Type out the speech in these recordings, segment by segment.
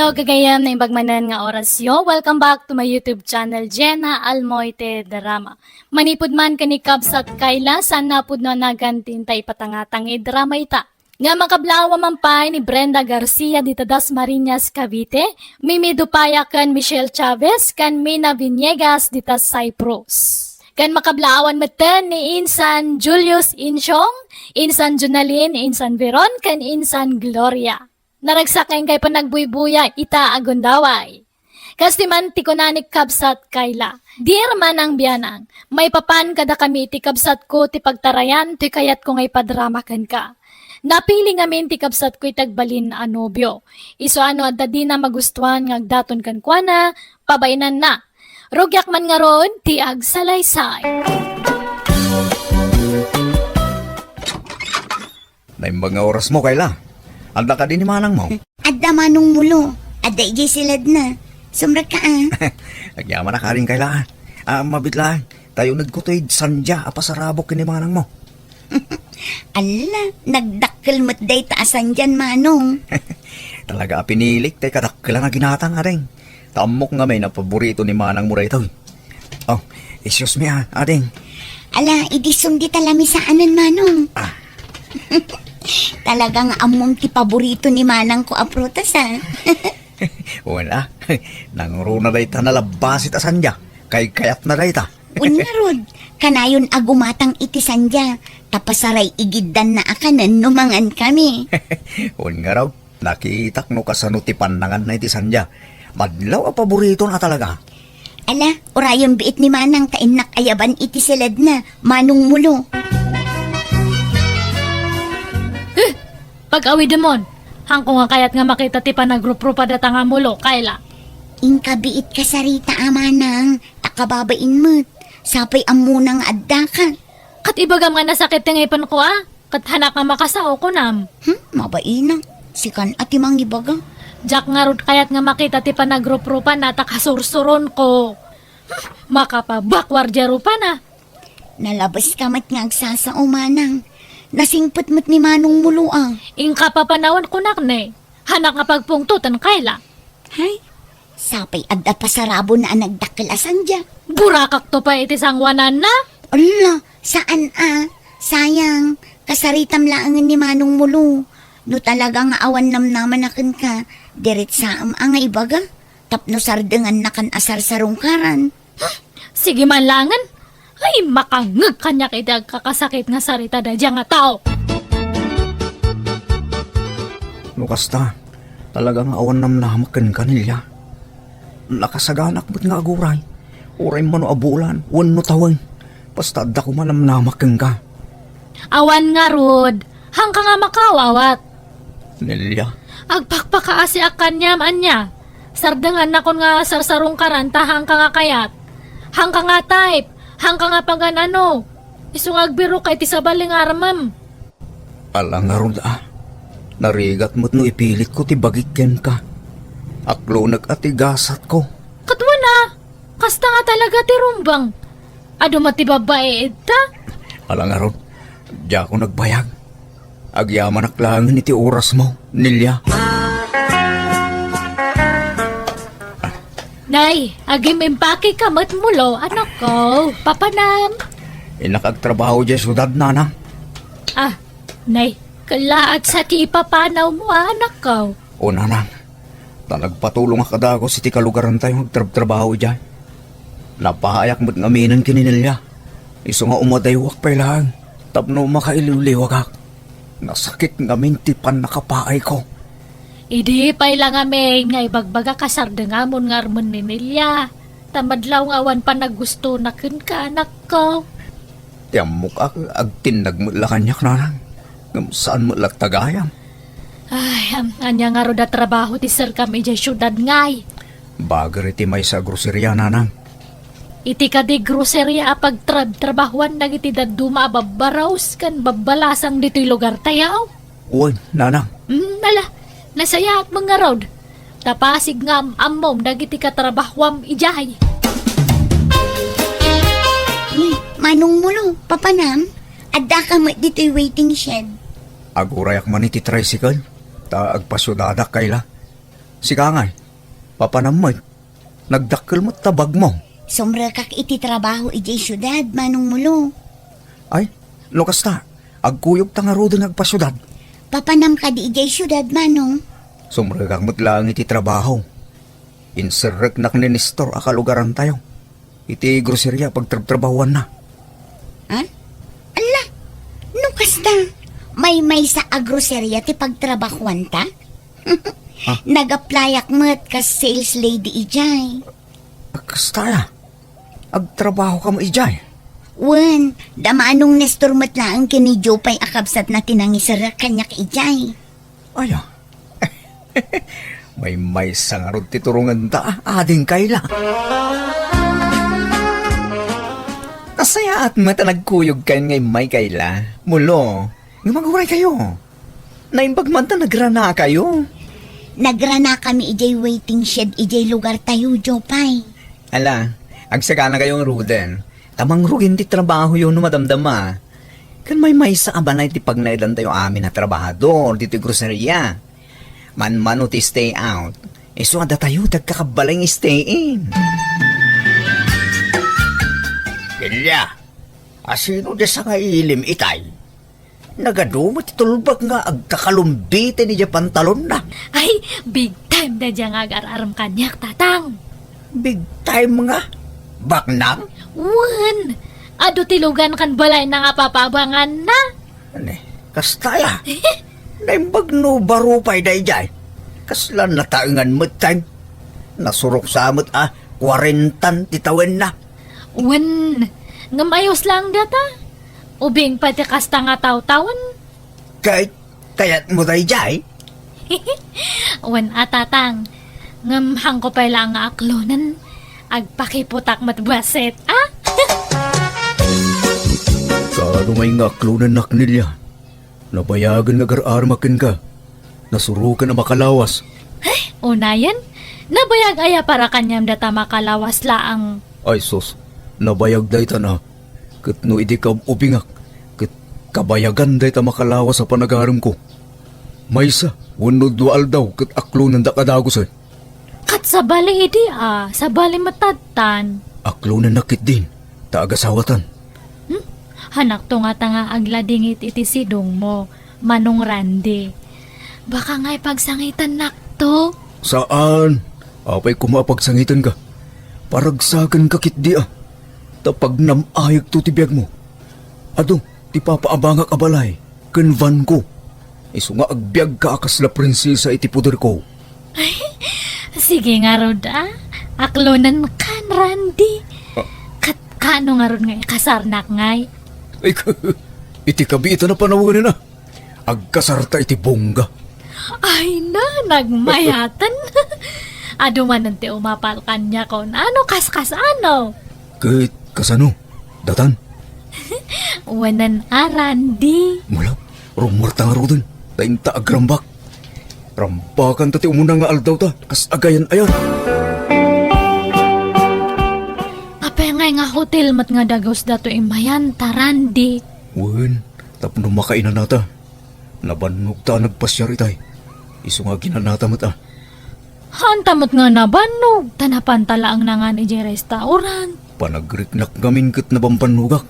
Hello, kagayam na imbagmanan nga orasyo. Welcome back to my YouTube channel, Jenna Almoite Drama. Manipod man kani Kabsat Kayla, san napod na nagantintay patangatang drama ita. Nga makablawa mampay ni Brenda Garcia dita Dasmariñas, Cavite, Mimi Dupaya kan Michelle Chavez, kan Mina Viniegas dita Cyprus. Kan makablawan meten ni Insan Julius Insyong, Insan Junalin, Insan Veron, kan Insan Gloria. Naragsakay kay panagbuy-buya ita agundaway. Kasi man ti kunanik Kabsat Kayla. Dear man ang biyanang, may papan kada kami ti Kabsat ko ti pagtarayan ti kayat ko ngay padramakan ka. Napili ngamin ti Kabsat ko itagbalin anobyo. Iso ano at di na magustuhan ngagdaton kan kuana, pabainan na. Rugyak man nga ron ti agsalaysay. Na mga oras mo, Kayla. Anda ka din ni manang mo. Adda manong mulo. Adda ijay silad na. Sumrag ka Nagyaman na ka rin, Kayla. Mabitlaan. Tayo nagkutoy sandya apasarabok ni manang mo. Ala, nagdakkel mo't day taasan dyan manong. Talaga pinilik. Tay kadakkilan na ginatang nga rin. Tamok nga may napaborito ni manang mo rito. Oh, excuse me ading. Ala, idisong di talami sa anan manong. Talagang among ti paborito ni manang ko aprutas Wala. Nangruna day ta nalabasit asandya. Kay kayat na day ta. Unarod, kanayon agumatang iti sandya. Tapasaray igiddan na akanan numangan kami. Nga raw. Nakitak no kasano ti panangan na iti sandya. Madlaw a paborito na talaga. Ala, orayon biit ni manang tainak ayaban iti silad na manong mulo. Pag-awi demon, hangko nga kayat nga makita ti panagruprupa data nga mulo, Kayla. Inkabiit ka sarita amanang, takababain mo't. Sapay amunang adda ka. Kat ibagam nga nasakit nga ipan ko kat hanak nga makasao ko nam. Mabainang. Sikan atimang ibaga. Jack nga rod kayat nga makita ti panagruprupa na takasursuron ko. Makapabakwardya rupa na. Nalabas ka mat nga agsasao manang. Nasingpot mo't ni manong mulo Ingka papanawan ko nakne. Hanak nga pagpungtutan, Kayla. Hay, sapay adda pasarabo na nagdakilasan dya. Burakak to pa iti sangwanan na. Ala, saan Sayang, kasaritam laangan ni manong mulo. No talagang awan namnaman akin ka, diret saam nga ibaga. Tapno sardengan na kan asar sarungkaran. Sige man langan. Ay, makangag kanya kay kakasakit nga sarita da dyan nga tao. Lukasta, talagang awan namnamakan ka nila. Nakasaganak mo't nga aguray. Uray mo no abulan, wan no tawang. Basta da ko manamnamakan ka. Awan nga, Rod. Hangka nga makawawat. Nilya. Agpakpakaasi akan niya, anya. Sardangan na kon nga sarsarong karanta, hangka nga kayat. Hangka nga type. Hangka nga paganano. Isungagbiro kay tisabaling aramam. Alang nga ron Narigat mo't no ipilit ko ti bagikyan ka. Aklo nag-atigasat ko. Katwa na. Kasta nga talaga ti rumbang. Ado mati babae ita. Alang nga ron. Diya ko nagbayag. Agyaman aklangan iti oras mo, Nilya. Nay, agim impake ka mat mulo, anak ko. Papanam. Inakagtrabaho dyan sudad, nana. Nay, kalaat sa ti ipapanaw mo, anak ko. O nanang, nagpatulong akadago si ti kalugaran tayo magtrabaho dyan. Napahayak mo't ngaminan kininilya. Iso nga umadaywak pa ilang. Tapno makailiwliwag ak. Nasakit ngamin ti pan nakapaay ko. Idi pay lang ame nga ibagbaga kasardengamon nga armon ni Nilya. Tamadlaw nga awan pa nagusto na kun ka, anak ko. Tiyamok ak agtinag mo lakanyak, nanang. Saan mo lagtagayam? Ay, anya nga roda trabaho ti sir kami dyan syudad ngay. Bagar iti may sa grocerya, nanang. Iti ka di grocerya apag trabahuan nagiti daduma babaraws kan babalasang dito'y lugar tayaw. Uy, nanang. Nala, nasaya at mga road. Tapasig nga amom dagiti katrabahwam ijay. Manong mulo, papanam, adda ka mo dito'y waiting shed. Agurayak man iti tricycle. Ta agpasyodadak kayla. Si Kangay, papanamay, nagdakkel mo tabag mo. Sumra kak iti trabaho ijay syudad, Manong Mulo. Ay, lukas ta, agkuyog ta nga rodo nagpasyudad. Papanam ka di ijay syudad, Manong. Sumragak mo't lang iti trabaho. Inserrek nak ni Nestor akalugaran tayo. Iti grocerya pagtrabahuan na. Ha? Ala, nukas ta. May sa agroserya ti pagtrabahuan ta? Nag-applyak mo't kas sales lady ijay. Kastaya, agtrabaho ka mo ijay. Wen, damanong Nestor matlaang kini Jopay akabsat na tinangisara kanyak ijay. Aya, may sangarod titurungan ta, ading kayla. Kasaya at mata nagkuyog kayo ngay may kayla. Mulo, nga maguray kayo. Naimbag man ta nagrana kayo. Nagrana kami ijay waiting shed ijay lugar tayo, Jopay. Ala, agsagana kayong ruden. Tamang rugin ti trabaho yun no madamdama. Kan may sa abanay ti pagnailan tayo amin na trabahador dito groceria. Man-mano ti stay out. So ada tayo tagkakabalang stay in. Ilya, asino di sa nga ilim itay? Nagadumot itulbag nga agkakalumbite ni pantalon na. Ay, big time na dyan agar-aram kanyak, tatang. Big time nga. Baknang? Wan, ado tilugan kan balay na nga papabangan na. Ano kastaya? Naimbag no barupay day jay. Kaslan na taingan mo time. Nasurok sa amot 40 titawin na. Wan, ngamayos lang data. Ubing pati kasta nga taw-tawan. Kayat mo day jay? Wan atatang, ngamhang ko pa lang nga aklonan. Agpakiputak matbaset, ah? Kano may ngaklunan nak nilya. Nabayagan nagar-armakin ka. Nasurukan na makalawas. Unayan, nabayag aya para kanyam data makalawas laang. Ay sus, nabayag day ta na. Kat no idi ka ubingak. Kat kabayagan day ta makalawas sa panagaram ko. Maysa, unod dual daw kat aklunan da kadagos eh. Kat sa bali idi sa bali matatan. Aklunan nakit din, taagasawatan. Hanak to nga tanga agladingit iti sidong mo, Manong Randy. Baka nga'y pagsangitan nakto. Saan? Apay kumapagsangitan ka. Paragsagan kakit di Tapag namayag to tibiyag mo. Ado, ti papaabangak abalay. Kanvan ko. Iso nga agbyag ka akas la prinsesa iti puder ko. Sige nga rod aklonan kan Randy. Kat kano nga rod nga'y kasarnak nga'y. Ay, iti kabita na panawagan na. Agkasarta iti bongga. Ay na, nagmayatan. Ado man nante umapal kanya kon ano kaskas ano. Kahit kasano, datan. Wanan Randy. Mula, rumarta nga rodin. Tainta agrambak. Rambakan tati umuna nga aldaw ta. Kas agayan ayan. Apay nga hotel mat nga dagos dato imayan ta Randy. Wen, tapno makainan nata. Nabannog ta nagpasyar itay. Iso nga ginanata mata. Hantamot nga nabanog. Tanapan talaang nangan iji restaurant. Panagriknak gamin kat na bampanugak.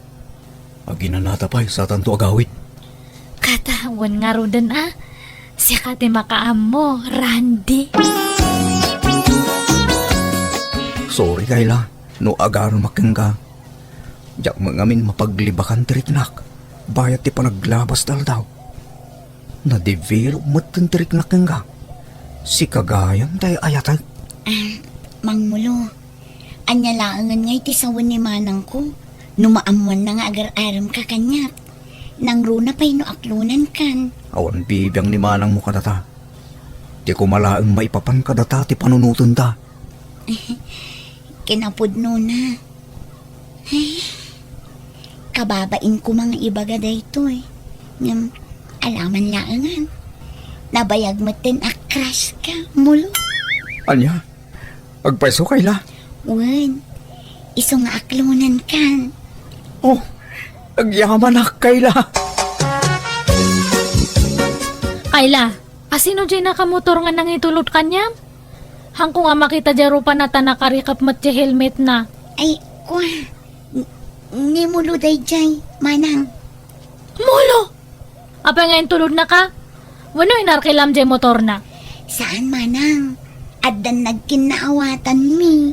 Aginanata pa'y sa tanto agawit. Katawan nga rodan siya kati makaam mo, Randy. Sorry Kayla, no agar makin ka. Diyak mangamin mapaglibakan triknak. Bayat ti panaglabas dal daw. Na-develop mo't ng triknak ka. Si kagayam tayo ayatag. Mang Mulo, anya laangan ngay ti sawan ni manang ko. Numaamuan na nga agar-aram ka kanyak. Nang runa pa'y no aklunan kan. Awan bibiyang ni manang mo kadata. Di ko malaang maipapan kadata ti panunutan ta. Kinapudno na. Ay, kababain ko mga ibaga dayto eh. Ngam, alaman laangan. Nabayag mo tin akras ka, Mulo. Anya, agpaiso Kayla. Wen, iso nga aklunan kan. Oh, agyaman na Kayla. Kayla, asino dyan nakamotor nga nang itulot kanya? Hangko nga makita jaro pa na nakarikap mat ti helmet na. Ay, kwa. Ni mulo day jay, manang. Mulo! Apa nga yung tulod na ka? Wano inarkilam jay motor na? Saan, manang? Addan nagkinaawatan mi.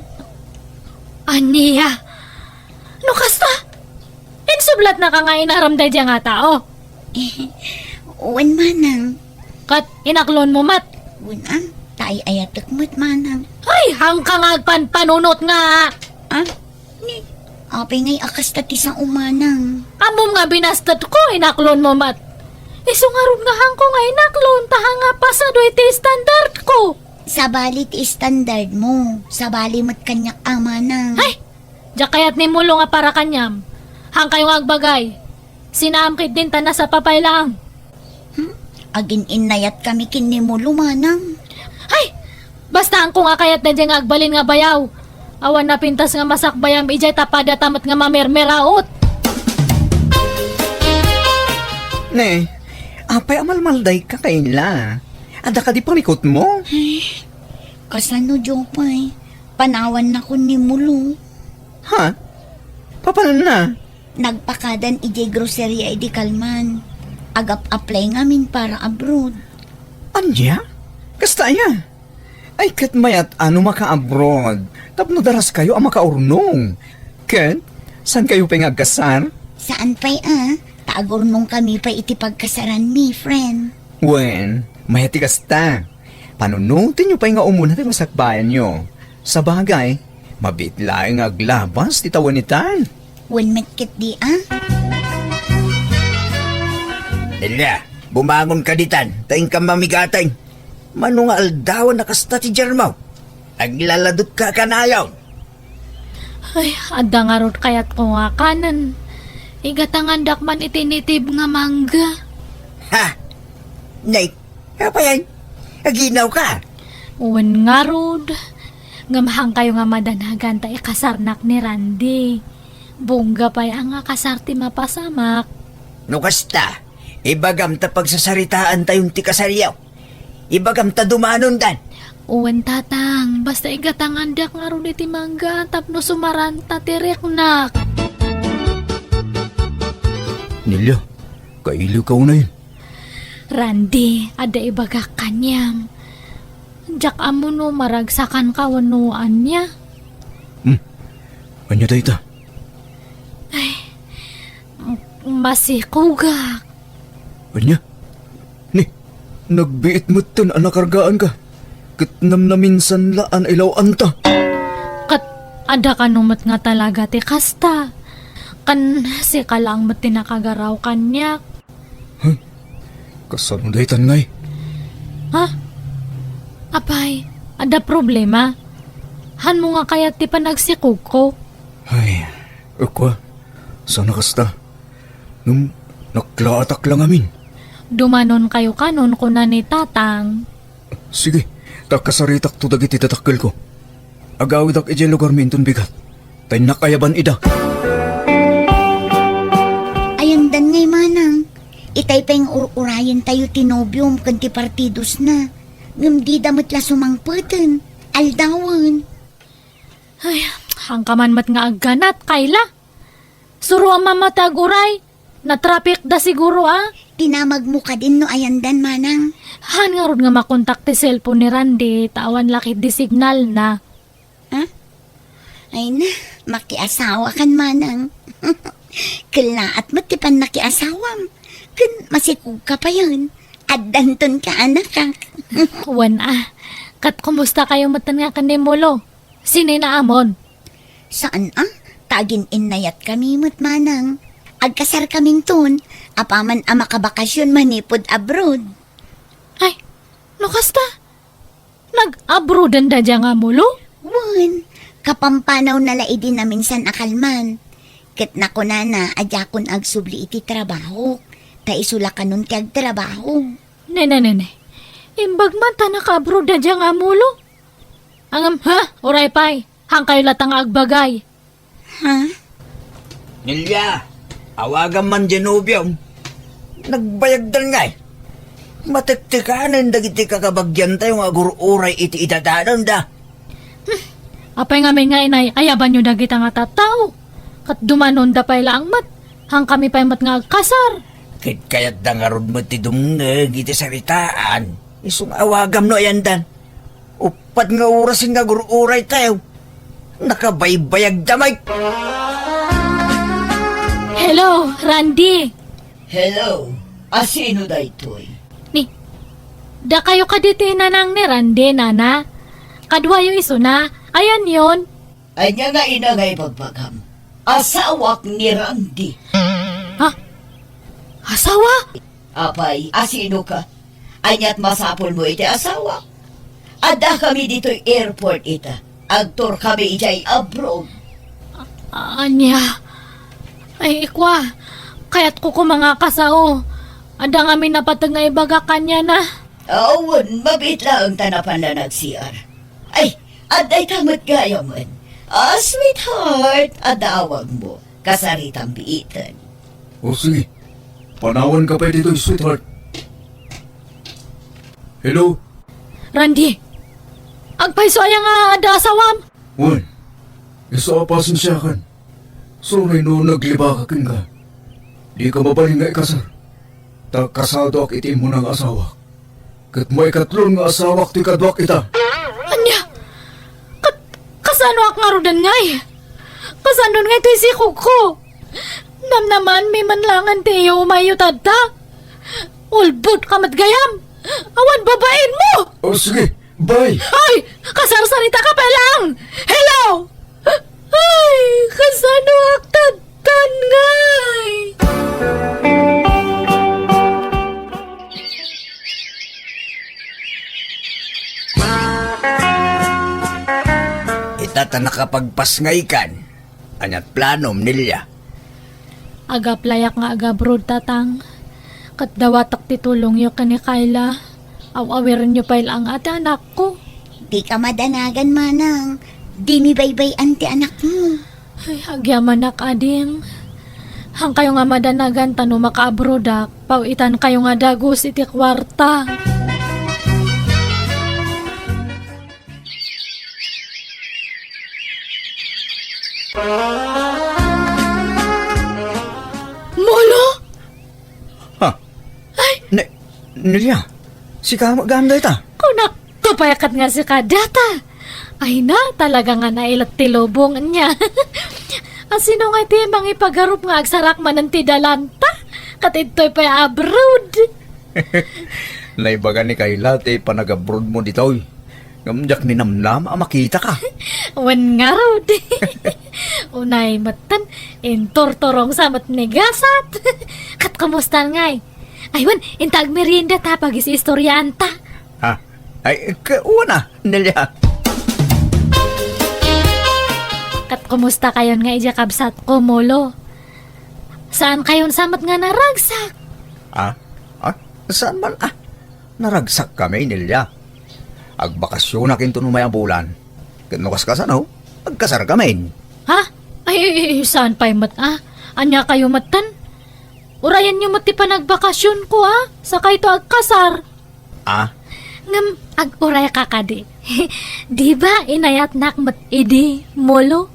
Aniya! No kasta? Insublat na ka nga inaramday dyan nga tao. Uwan, manang. Kat inaklon mo mat. Unang, tayo ayatak mo't, manang. Ay, hangka nga panunot nga. Ah? Ni, apay ngay akas tati sa umanang. Amom nga binastat ko, inaklon mo mat. Isungarog nga hangko nga inaklon, taha nga pasado iti standard ko. Sa balit standard mo. Sa bali mo't kanyak amanang. Ay, diya kaya't ni mulo nga para kanyam. Hang kayo nga agbagay. Sinaamkit din ta na sa papay lang. Agin inayat kami kinimulo, manang. Ay, basta ang ko nga kayat na dyan nga agbalin nga bayaw. Awan na pintas nga masakbayam ijay tapada tamat nga mamermeraot. Ne, apay amalmalday ka kaila. Ada ka di pamikot mo? Kasano, Jopay? Panawan na ko ni mulo. Ha? Papanan na? Nagpakadan ijay grocery ay di kalman. Agap-apply ngamin para abroad. Anya? Kasta ya? Ay kat mayat ano maka-abroad. Tapno daras kayo ang makaurnong. Kat, saan kayo pangagkasar? Saan pa'y Taagurnong kami pa iti pagkasaran mi, friend. Wen, mayati kasta. Panunutin nyo pa nga umuna tayo masakbayan nyo. Sa bagay, mabitlaing aglabas ti tawanitan. When metkit di Ila, bumangon ka ditan, taing ka mamigatay. Mano nga aldawan na kasta ti Jermaw. Aglaladot ka kanayaw. Ay, adda nga rod kayat ko nga kanan. Igatangan dakman itinitib nga mangga. Ha? Nay, apa yan? Aginaw ka. Uwan nga rod. Ngamahang kayo nga madanagan ta ikasarnak ni Randy. Bongga pa yang nga kasarti mapasamak. No kasta, ibagam ta pagsasaritaan tayong ti kasariyaw. Ibagam ta dumanon dan. Uwan tatang, basta igatangan dak nga rod iti mangga tapno sumaran ta tiriknak. Nilya, kailiw ka na yun. Randy, ada ibaga kanyam. Jak amo no maragsakan kawanuan niya. Anya tayo ta? Masikugak. Anya? Ni, nagbiit mo tan anakargaan ka. Kitnam na minsan laan ilaw anta. Kat ada ka numat nga talaga ti kasta. Kan si kalang mat tinakagaraw kanyak. Kasano daytan ngay? Ha? Apay, ada problema? Han mo nga kaya ti panagsikog ko? Ay, ukwa, sana kasta. Nung naklaatak lang amin. Dumanon kayo kanon ko na ni tatang. Sige, takasaritak to dagiti tatakkel ko. Agawid ak ijay lugar minton bigat. Tay nakayaban ida. Ayandan ngay, manang. Itay pa yung urayan tayo tinobyom kanti partidos na. Ngam di damot la sumangpatan. Aldawan. Ay, hangkaman mat nga agganat, Kayla. Suro ang mamatag uray. Na-traffic da siguro Tinamag mo ka din no ayandan, manang. Han nga ron nga makontak ti cellphone ni Randy, tawan lakit di signal na. Ay na, makiasawa kan, manang. Kalaat mo tipan nakiasawam. Kun masikug ka pa yun. Addanton ka, anak ka. Wan kat kumusta kayo matan nga kandimulo? Sinay na amon? Saan Tagin inayat kami mo't, manang. Agkasar kaming ton. Apaman makabakasyon manipod abroad. Ay, no kasta? Nag-abroadan da dya nga mulo? Wan, kapampanaw na laidi na minsan akalman. Ket nako na ajakon agsubli iti trabaho. Ta isula kanon ti agtrabaho. Nene. Imbag man ta naka-abroad da dya nga mulo? Angam, Uray pay, hang kayo latang agbagay. Ha? Nilya, awagan man Genobium. Nagbayagdan nga Matiktikanan dagiti kakabagyan tayo nga gururay iti idadanan da. Apay nga may nga inay, ayaban nyo dagit nga tataw. Kat dumanon da pay lang mat. Hang kami pay mat nga agkasar. Kit kayat da nga ron mo ti dumngeg iti saritaan. Isong awagam no yan dan. Upat nga orasin nga gururay tayo. Nakabaybayag damay. Hello, Randy. Hello, asino da ito'y? Ni, da kayo kaditi na nang ni Randy, nana. Kadwa yung iso na. Ayan yon. Ay niya nga inangay pagpagam. Asawak ni Randy. Ha? Asawa? Apay, asino ka? Ay niya't masapol mo iti asawa. Ada kami dito'y airport ita. Agtor kami itay abroad. Anya. Ay, ikwa. Kaya't ko mga kasao. Ada nga may napatag nga ibaga kanya na. Awan, mabit lang ang tanapan na nag-CR. Ay, aday tamat gaya man. Sweetheart, adawag mo. Kasaritang biitan. O sige, panawan ka pa dito, sweetheart. Hello? Randy. Agpaiso aya nga ada asawam. Wan, isa pasensya kan. Sorry no naglibakakin ka. Di ka mabaling nga ikasar. Kasado ak iti mo ng asawa. Kat may katlon nga asawak ti kadwak ita. Anya. Kasano ak nga rodan ngay. Kasano nga ito si Kuko. Naman may manlangan tiyo umayo tadta. Ulbut kamat gayam. Awan babain mo. O sige, bye. Ay! Kasarsarita ka pa lang! Hello! Ay! Kasano aktatan ngay! Itata nakapagpasngay kan. Anyat planom nilya. Aga playak nga aga broad tatang. Kat dawatak titulong yo kani Kayla. Aw-awiran nyo pa ang ate anak ko. Di ka madanagan manang. Di mi baybay anti anak mo. Ay, agyaman nak ading. Hang kayo nga madanagan tano maka-abrodak. Pawitan kayo nga dagos iti kwarta. Molo? Ha? Nilya, si ka maganda ita. Kunak, kapayakat nga si Kadata. Ay na, talaga nga nailat tilobong niya. Asino nga iti mga ipagarup nga agsarak man ng tidalanta? Katito'y pa abroad. Naibaga ni Kayla, panag-abroad mo dito. Ngamjak ni Namnam, makita ka. Wan nga road. Unay matan, intortorong samat negasat. Kat kamusta ngay? Aywan, intag merienda ta pagis istoryanta. Ha? Ay, kauna, Nilya. Kat kumusta kayon nga ija kabsat ko, Molo? Saan kayon samat nga naragsak? Saan man naragsak kami, Nilya. Agbakasyon na kinto numay ang bulan. Kinukas ka no? Agkasar kami. Ha? Ay, saan pa'y Anya kayo matan? Urayan nyo mati pa nagbakasyon ko, Sakay to agkasar. Ngam, ag-uray ka kadi. Di ba inayat nak mat idi, Molo?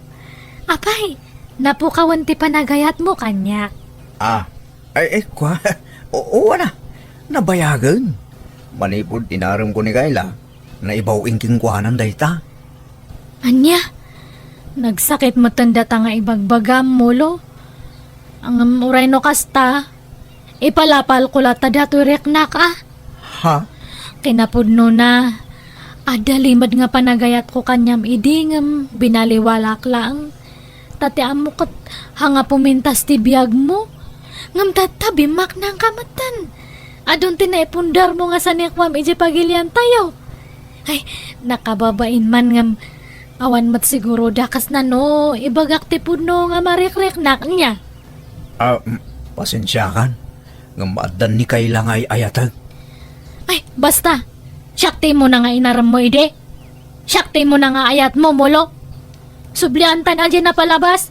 Apay, napukawan ti panagayat mo kanya. Kwa. Oo na. Nabayagan. Manipod tinaram ko ni Kayla na ibaw ingking kuhanan dayta. Anya, nagsakit mo tanda ta nga ibagbagam, Molo. Ang uray no kasta, ipalapal ko lata dato reknak Ha? Kinapudno na, adalimad nga panagayat ko kanyam idingam, binaliwalak lang. Tati amo kat hanga pumintas ti biyag mo. Ngam tatabi mak ng kamatan. Adon tinaipundar mo nga sa nekwam iji pagilian tayo. Ay, nakababain man ngam awan mat siguro dakas na no, ibagak ti pudno nga marikriknak niya. Pasensya kan. Ngamadan ni Kayla nga ayatag. Ay, basta. Syakti mo na nga inaram mo, ide. Syakti mo na nga ayat mo, Molo. Subliantan alyan na palabas.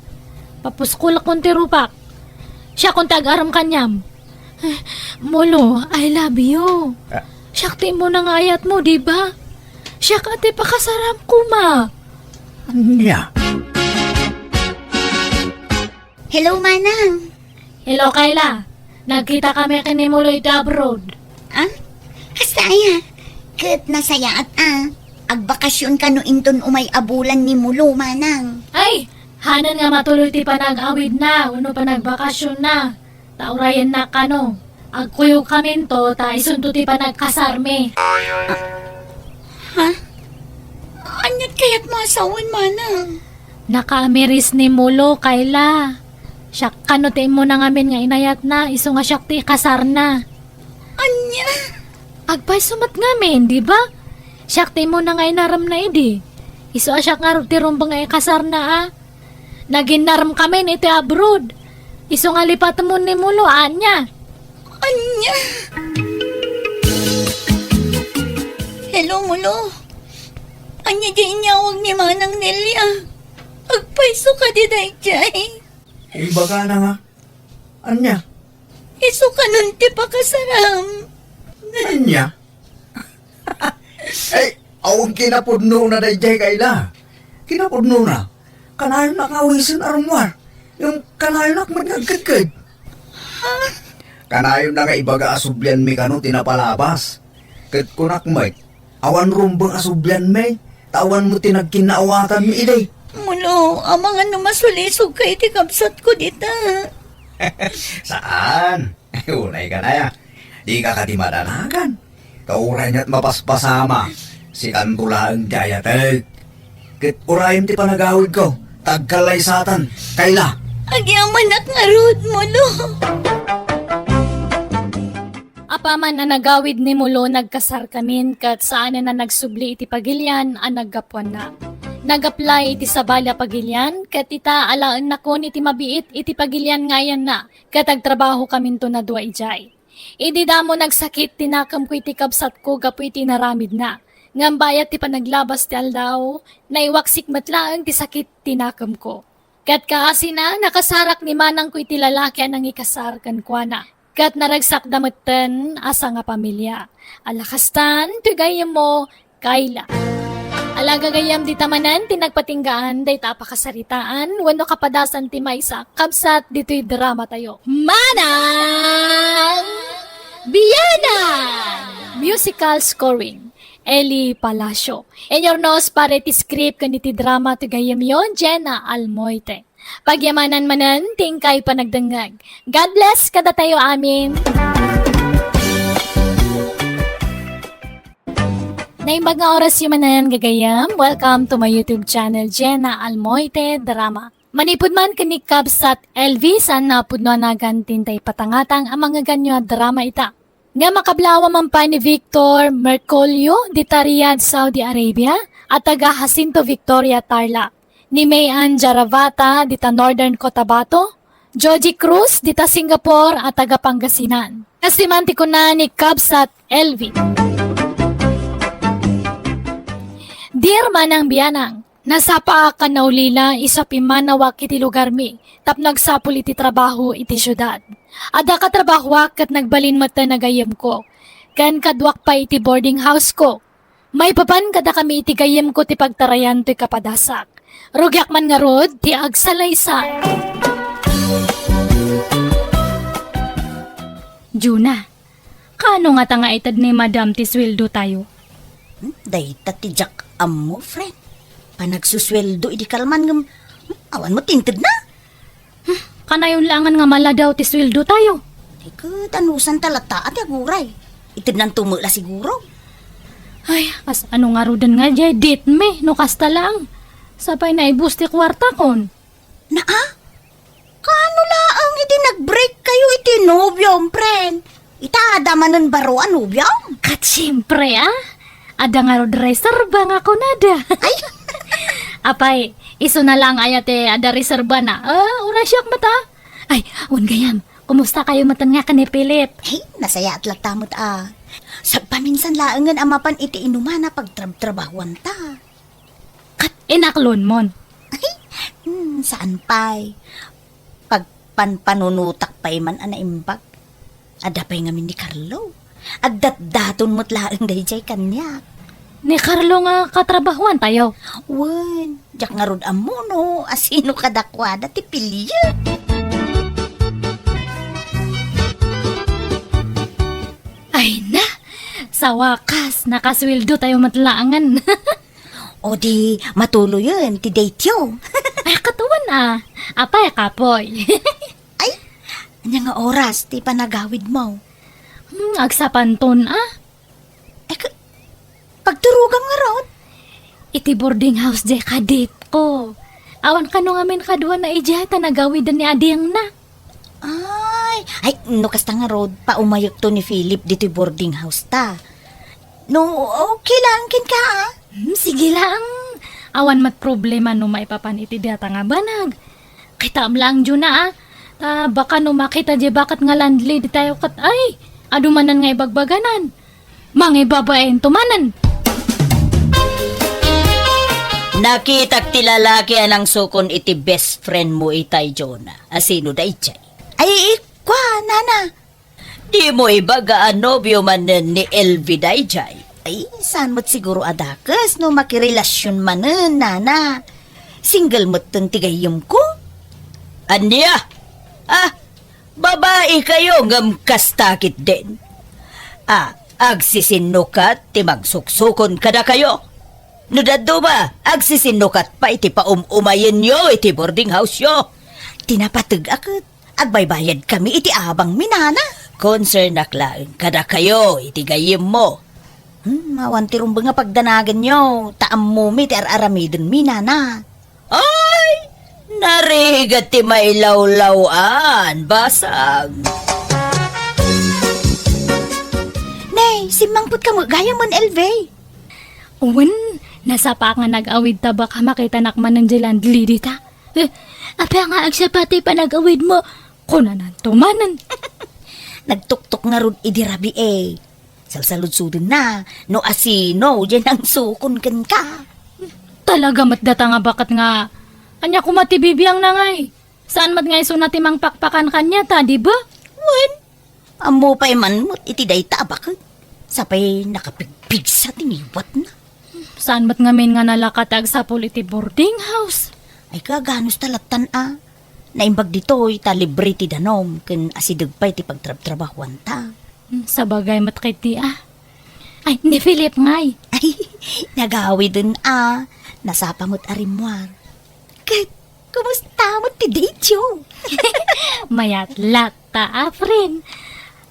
Papuskul akong tirupak. Siya kung tag-aram kanyam. Molo, I love you. Syakti mo na nga ayat mo, di ba? Siya ka ati pakasaram ko, ma. Anya? Hello, Manang. Hello, Kayla. Nagkita kami kanimuloy da abroad. Ah? Kasaya. Kat nasaya at agbakasyon ka no inton umay abulan ni Mulo, Manang. Ay, hanan nga matuloy ti panag-awid na, uno panagbakasyon na. Taurayan na kano. Agkuyo kami to, ta isunto ti panagkasarme. Ha? Anyat kaya't masawan, Manang? Nakaamiris ni Mulo, Kayla. Siya kanutin mo na ngamin nga inayat na, iso nga siya ti kasar na. Anya? Agpay sumat ngamin, di ba? Siya ti mo na nga inaram na idi. Iso siya nga ti rumbang nga kasar na Naginaram kami ni ti abroad. Iso nga lipat mo ni Mulo, anya. Anya? Hello, Mulo. Anya di inyawag ni Manang Nelia. Agpaiso ka di day jay. Iba ka na nga. Anya? Iso ka nun ti pakasaram. Anya? Ay, awang kinapudno na dayjay Kayla. Kinapudno na. Kanayon na kawisan arumwar. Yung kanayon na magagkagkag. Kanayon na nga ibaga asubyan mi kano tinapalabas. Kat kunak may, awan rumbang asubyan may, tawan mo tinagkinaawatan mi iday. Mulo, amang ano masulisog kay ti kapsat ko dita. Saan? Unay ka na ya. Di ka katimadanagan. Kauray niya't mapaspasama. Si Kantulaan Jayatag. Kit urayim ti panagawid ko. Tagkalay satan. Kayla. Agyaman at nga road, Mulo. Apaman na nagawid ni Mulo nagkasar kamin kat saan na nagsubli iti pagilyan ang naggapuan na. Nag-apply iti sabala pagilyan kat ita alaan na kon iti mabiit iti pagilyan ngayan na kat agtrabaho kamin to na dua ijay. Idi damo nagsakit tinakam ko iti kabsat ko gapu iti naramid na. Ngambayat ti panaglabas ti aldaw naiwaksik matlaang ti sakit tinakam ko. Kat kaasi na nakasarak ni manang ko iti lalaki anang ikasar kan kuana. Kat naragsak damutten asa nga pamilya. Alakastan, tugayem mo, Kayla. Alaga gayam di tamanan, tinagpatinggaan, day tapakasaritaan, wano kapadasan ti maysa, kabsat dito'y drama tayo. Manang! Biyanan! Musical scoring. Eli Palacio. In your nose, pare ti script kaniti drama ti gayam yon, Jenna Almoite. Pagyamanan manan, tingkay panagdangag. God bless kada tayo amin. Na mga oras yung manan gagayam, welcome to my YouTube channel, Jenna Almoite Drama. Manipod man kanik kabsat LV, sana pudno na gantintay patangatang ang mga ganyo drama ita. Nga makablawa man pa ni Victor Mercolio, dita Riyadh, Saudi Arabia, at taga Jacinto Victoria Tarlac. Ni Mayan Jaravata, dita Northern Cotabato, Joji Cruz, dita Singapore, at taga Pangasinan. Kasimanti ko na ni kabsat LV. Dear Manang Biyanang, nasapa ka na ulila isa pimanawak iti lugar mi, tap nagsapul iti trabaho iti syudad. Ada ka trabahwak kat nagbalin mata nagayam ko, kan kadwak pa iti boarding house ko. May papan kada kami iti gayam ko ti pagtarayan ti kapadasak. Rugyak man nga rod, ti agsalaysa. Juna, kano nga tanga itad ni Madam ti sweldo tayo? Day tatijak mo, friend. Panagsusweldo, idi kalman ng awan mo tinted na. Kanayon langan nga mala daw ti sweldo tayo. Ika, tanusan talata at yaguray. Itid nang tumula siguro. Ay, kas ano nga rodan nga jay, date me, no kasta lang. Sapay na ibus ti kwarta kon. Kano laang iti nag-break kayo iti nobyong, friend? Itada manon baro ang nobyong? Kat siyempre ada nga rod reserva nga ko nada. Ay! Apay, iso na lang ayate ada reserva na. Ura siyak mata. Ay, un gayam, kumusta kayo matan nga kanipilip? Hey, nasaya at latamot Sa paminsan laangan amapan iti inumana pagtrabahuan ta. Inaklon mon. Saan pa'y? Pagpanpanunutak pa'y man anaimbag. Ada pa'y ngamin ni Carlo. Agdat-daton mo't laang dayjay kanya. Ni Carlo nga katrabahuan tayo. Wen, jak nga rod amo no, asino kadakwada ti pilya. Ay na, sa wakas, nakasweldo tayo matlaangan. O di, matuloy yun, ti date yo. Ay, katuwan ah. Apay, kapoy. Ay, anya nga oras, ti panagawid mo. Agsapanton ah. Eh, pagturugang nga rod. Iti boarding house di kadit ko. Awan ka no ngamin kadwa na ijata nagawidan ni Adiyang na. Ay, no kasta nga rod, paumayok to ni Philip dito boarding house ta. No, okay lang, kin ka ah. Sige lang. Awan mat problema no maipapaniti data nga banag. Kita lang dyan na ah. Baka no makita di bakat nga landlady tayo kat ay. Adumanan nga ibagbaganan. Mga babaen tumanan. Nakitak ti lalaki anang sukon iti best friend mo itay Jonah. Asino da itchay? Ay, kwa, nana. Di mo ibaga nobyo man ni LV da itchay. Ay, saan mo't siguro adakas no makirelasyon manen, nana. Single mo't tong tigayom ko. Anya? Babae kayo ngam kastakit din. Agsisinukat ti magsuksukon kada kayo. No daddo ba, agsisinukat pa iti umayin nyo iti boarding house yo. Tinapatag akit. Agbaybayad kami iti abang minana. Concern naklain kada kayo iti gayim mo. Mawanti rin ba nga pagdanagan nyo? Taam mo mi ti araramidin minana. Ay! Narigat ti mailawlawan, basag. Nay, simangput ka mo. Gaya mo Elve. Uwan, nasa pa nga nag-awid ta baka makita nakman ng landlady ta. Apa nga agsapati pa nag-awid mo. Kunanan tumanan. Nagtuktok nga ron idirabi eh. Salsaludsudin na. No asino, dyan ang sukon kan ka. Talaga matdata nga bakat nga. Anya ko matibibiyang na ngay. Saan mat nga iso natimang pakpakan kanya ta, di ba? Wen, amo pa'y man mo't iti day tabak. Sapay nakapigpig sa tiniwat na. Saan mat ngamin nga nalakatag sa politi boarding house? Ay kaganos talatan ah. Naimbag dito'y talibre ti danom. Ken asidag pa'y ti pagtrab-trabahuan ta. Sa bagay mat kay ti ah. Ay, ni Philip ngay. Ay, nagawi dun ah. Nasapa mo't arimwar. Kat, kumusta mo't ti date yo? Mayat lata ah, friend.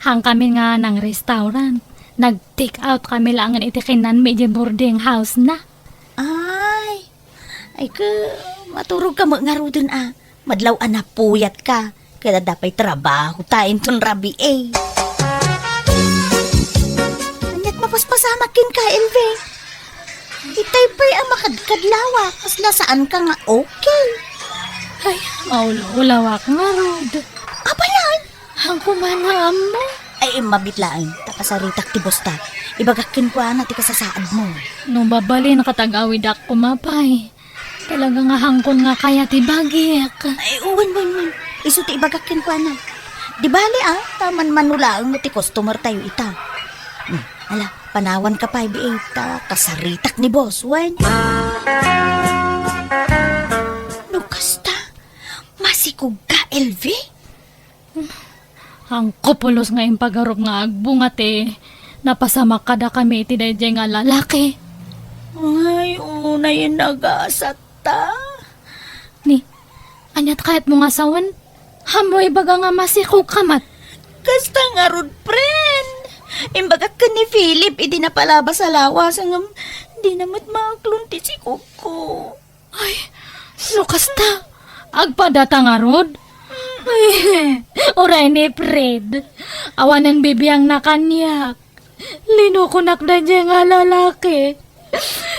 Hang kami nga ng restaurant. Nag-take out kami lang ang itikinan medyo boarding house na. Ay ka, maturog ka nga ro dun ah. Madlaw na puyat ka. Kaya dapay trabaho tayo ton rabi eh. Anyat mapaspasamakin ka, Elve. Itay pa'y ang makadkadlawa. Kas nasaan ka nga okay. Ay, maulawak nga rod. Apa yan? Hang kumana mo. Ay, mabitlaan. Takasaritak ti bosta. Ibagakin ko na ti kasasaad mo. Nung babali nakatag-awid ako kumapay. Talaga nga hangkon nga kaya ti bagik. Ay, uwan. Iso ti ibagakin ko na. Di bali ah, taman manulaang mo ti customer tayo ita. Ala, panawan ka pa, ta kasaritak ni boss, wen. No, kasta, masikog ka, LV? Ang kupulos nga yung pagharap nga agbungat eh. Napasama kada kami iti dayjay nga lalaki. Ay, una yung nagasat ta. Ni, anyat kahit mo nga sawan, hamoy baga nga masikog kamat. Kasta nga rod, friend. Imbaga ka ni Philip, idi na palabas sa lawas. Di namat makaklunti si Kuko. Ay, sukasta. Agpadata nga rod. Ay, oray ni Fred. Awanan bibiyang na kanyak. Linukunak na dyan nga lalaki.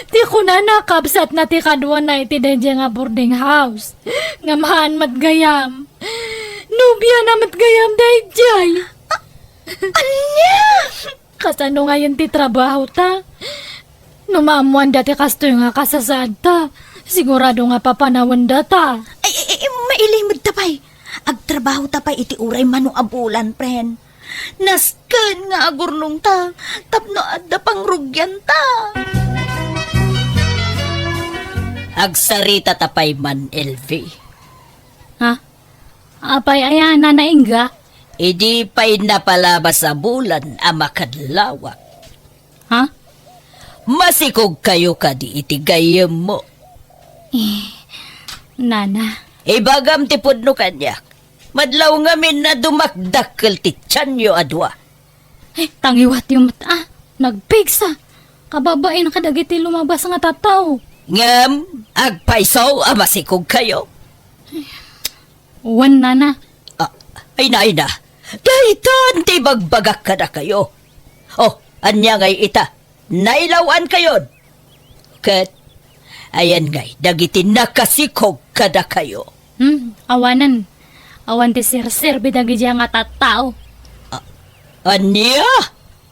Ti ko na nakabsat na ti kadwa na iti dyan nga boarding house. Ngamahan matgayam. Nubya na matgayam dayjay. Anya! Kasano ngayon ti trabaho ta? Numamuan dati kasto nga kasasad ta. Sigurado nga papanawan data. Ay, mailimod tapay. Agtrabaho tapay iti uray mano abulan, friend. Nasken nga agurnong ta. Tapno adda pangrugyan ta. Agsarita tapay man, LV. Ha? Apay ayan na naingga? Idi pa'y napalabas sa bulan ang makadlawak. Ha? Masikog kayo ka di itigayam mo. Nana. Ibagam tipod no kanyak. Madlaw ngamin na dumakdakkel ti tiyanyo adwa. Tangiwat yung mata. Nagpigsa. Kababain na kadagiti lumabas nga tataw. Ngam, agpaisaw masikog kayo. Uwan, nana. Ay na. Dahitan ti bagbagak ka na kayo. Oh, anya ngay ita. Nailawan kayo. Kat, ayan ngay, dagiti nakasikog ka na kayo. Awanan. Awan ti sir bidagi diya nga tattao. Anya?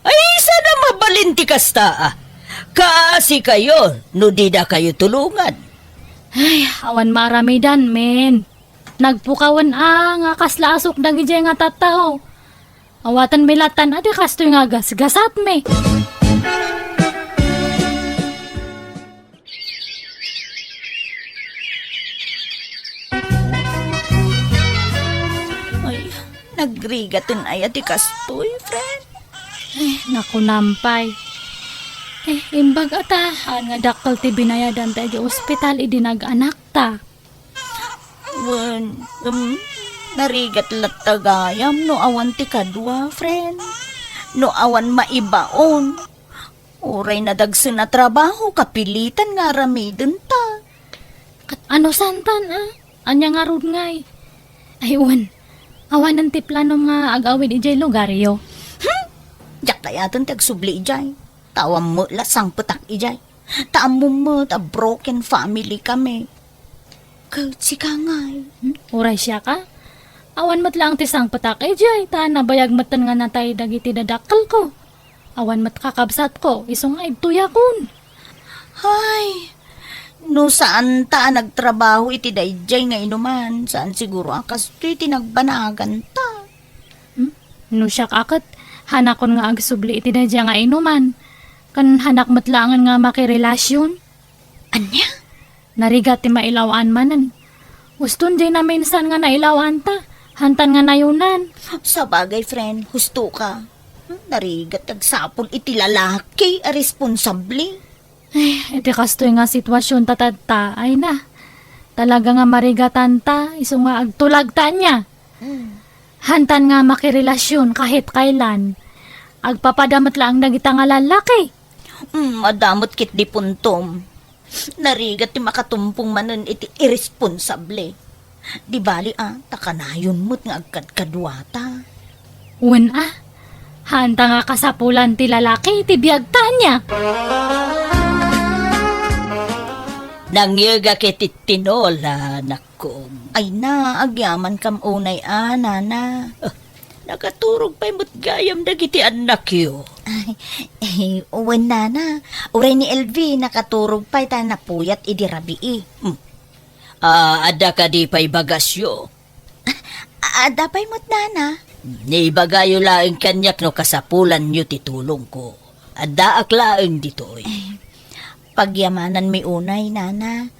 Ay, sana mabalinti kasta. Kasi kayo, no di na kayo tulungan. Ay, awan maramidan, men. Nagpukawan nga kaslasok dagi diya nga tattao. Awatan milatan adi kastoy nga gasgasat me. Ay, nagrigatan ay ati kastoy, friend. Naku nampay. Imbag ata, nga dakkel ti binayadan tayo di ospital idinag-anak ta. Narigat latagayam no awan ti kadwa, friend. No awan maibaon. Uray na dagsin na trabaho, kapilitan nga ramidin ta. Ano santan Anya nga rod ngay. Ay uwan, awanan ti plano nga agawid ijay lugaryo. Jak kayatan tagsubli ijay. Tawam mo lasang petak ijay. Taam mo a broken family kami. Si kangay. Uray siya ka? Awan mat lang ti sang patak ijay. Ta nabayag matan nga natay dagiti dadakkel ko. Awan mat kakabsat ko, isong ay tuyakon. Ay, no saan ta nagtrabaho iti dayjay nga inuman. Saan siguro akas iti nagbanagan ta. No siya kakat, hanakon nga agsubli iti dadya nga inuman. Kan hanak matlangan nga makirelasyon. Anya? Narigat ti mailawan manan. Guston jay na minsan nga nailawan ta. Hantan nga nayunan. Sa bagay, friend, husto ka. Narigat nagsapol iti lalaki a responsable. Iti kastoy nga sitwasyon tatadta ay na. Talaga nga marigatan ta, iso nga agtulag ta niya. Hantan nga makirelasyon kahit kailan. Agpapadamat lang dagita nga lalaki. Madamot kit di puntom. Narigat ti makatumpong manen iti irresponsable. Di bali takanayon mo't nga agkadkadwata. Uwan hanta nga kasapulan ti lalaki, ti biyagta niya. Nangyaga kit tinola, nakom. Ay na, agyaman kam unay nana. Nakaturog pa'y mo't gayam dagiti anak yo. Uwan nana. Uray ni LV, nakaturog pa'y ta napuyat idirabii. Ada ka di pa'y bagasyo. Dapay mo't nana. Ni bagayo laeng kanyak no kasapulan nyo titulong ko. Ada aklaeng ditoy. Pagyamanan mi unay nana.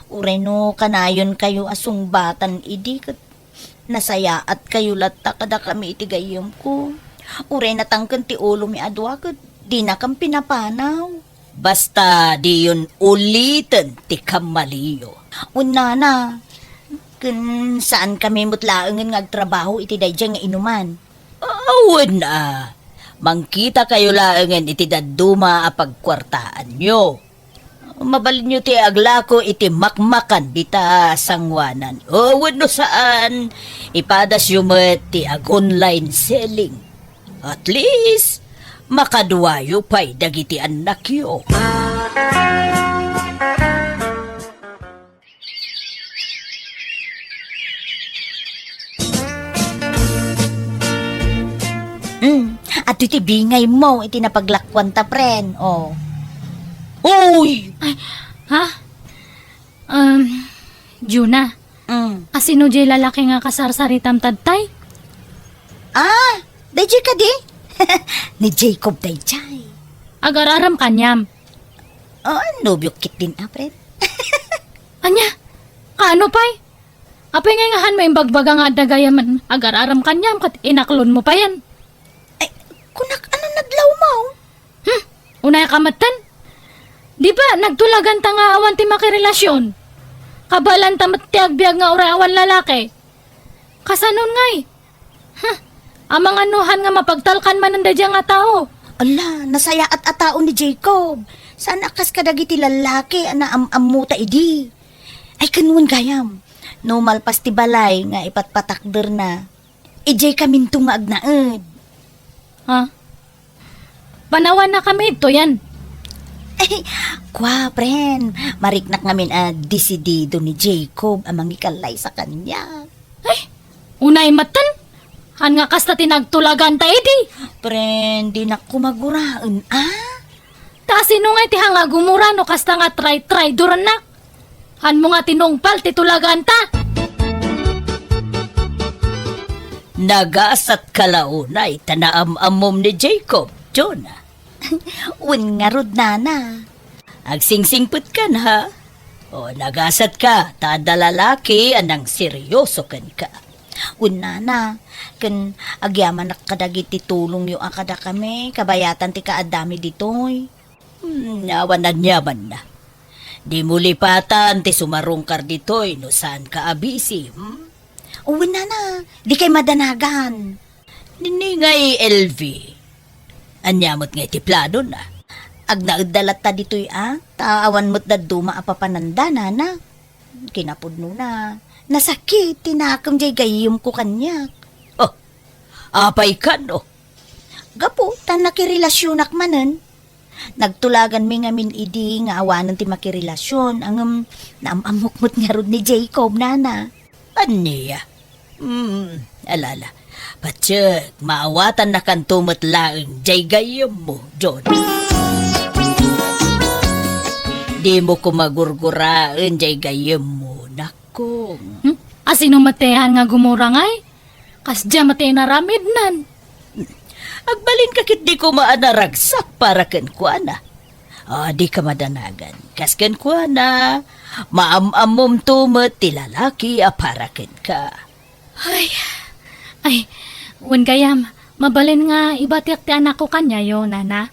Uray no kanayon kayo asung batan idi kat nasaya at kayo latta kada kami itigayom ko. Uray natangkan ti ulo mi adwa kat di na kang pinapanaw. Basta di yun ulitin ti kamaliyo. Nana, kun saan kami mutlaangan ngagtrabaho iti dayjay nga inuman. Awan na. Mangkita kayo laangan iti daduma a pagkwartaan nyo. Mabalin nyo ti aglako iti makmakan dita sangwanan. Awan no saan. Ipadas yung ti ag-online selling. At least, makaduwayo pa'y dagiti anak yo. At iti bingay mo, iti napaglakwan ta, pren. Oh. Uy! Ha? Juna, asino jay lalaki nga kasarsaritam tadtay? Dayjay ka di? Ni Jacob dayjay. Agararam kanyam. Nubyok kit din, pren. Anya, kaano pa'y? Apay nga ngahan mo yung bagbaga nga dagayaman agar-aram kanyam kat inaklon mo pa yan. Ay, kunak ano naglaw mo? Unay kamatan. Di ba, nagtulagan ta nga awan ti makirelasyon? Kabalan ta matiyagbiag nga urawan lalaki. Kasanon ngay? Amang anuhan nga mapagtalkan man ang dadya nga tao. Ala, nasaya at atao ni Jacob. Sana kas kadagiti lalaki na amuta idi. Ay kanun gayam. No malpas ti balay nga ipatpatakder na. Ijay kaminto nga agnaed. Ha? Panawan na kami ito yan. Ay, kwa, pren. Mariknak ngamin disidido ni Jacob amang ikalay sa kanya. Ay, unay matan. Han nga kasta tinagtulagan ta edi. Pren, di na kumaguraan, Ta sino nga iti hanga gumura no kasta nga try duran na. Han mo nga tinongpal titulagan ta. Nagasat kalaunay tanaam-amom ni Jacob, Jonah. Un nga rod nana. Agsingsingput kan ha? O nagasat ka, tada lalaki anang seryoso kan ka. Un nana, kan agyaman nakadagiti tulong yung akada kami, kabayatan ti kaadami ditoy. Nawan na nyaman na. Di mo lipatan ti sumarungkar ditoy no saan ka abisi. Un nana, di kay madanagan. Niningay LV. Anyamot nga iti plano na. Ag naagdalat ta ditoy taawan mo't daduma apapananda nana. Kinapudno na. Nasakit, tinakam jay gayim ko kanyak. Oh, apay ka no. Gapo, tan nakirelasyonak manen. Nagtulagan mi nga min idi nga awanan ti makirelasyon. Ang naamamukmut nga rod ni Jacob, nana. Aniya? Alala. Patsyak, maawatan na kan tumatlaang jay gayam mo, John. Di mo kumagurguraan jay gayam mo, nakong. Asino matehan nga gumura ngay? Kasdya mate naramid nan. Agbalin kakit di ko maanaragsak para ken kuana. Di ka madanagan. Kas ken kuana, maamamom tumat ti lalaki para ken ka. Ay, wan gayam, mabalin nga ibatiak ti anak ko kanya yo, nana.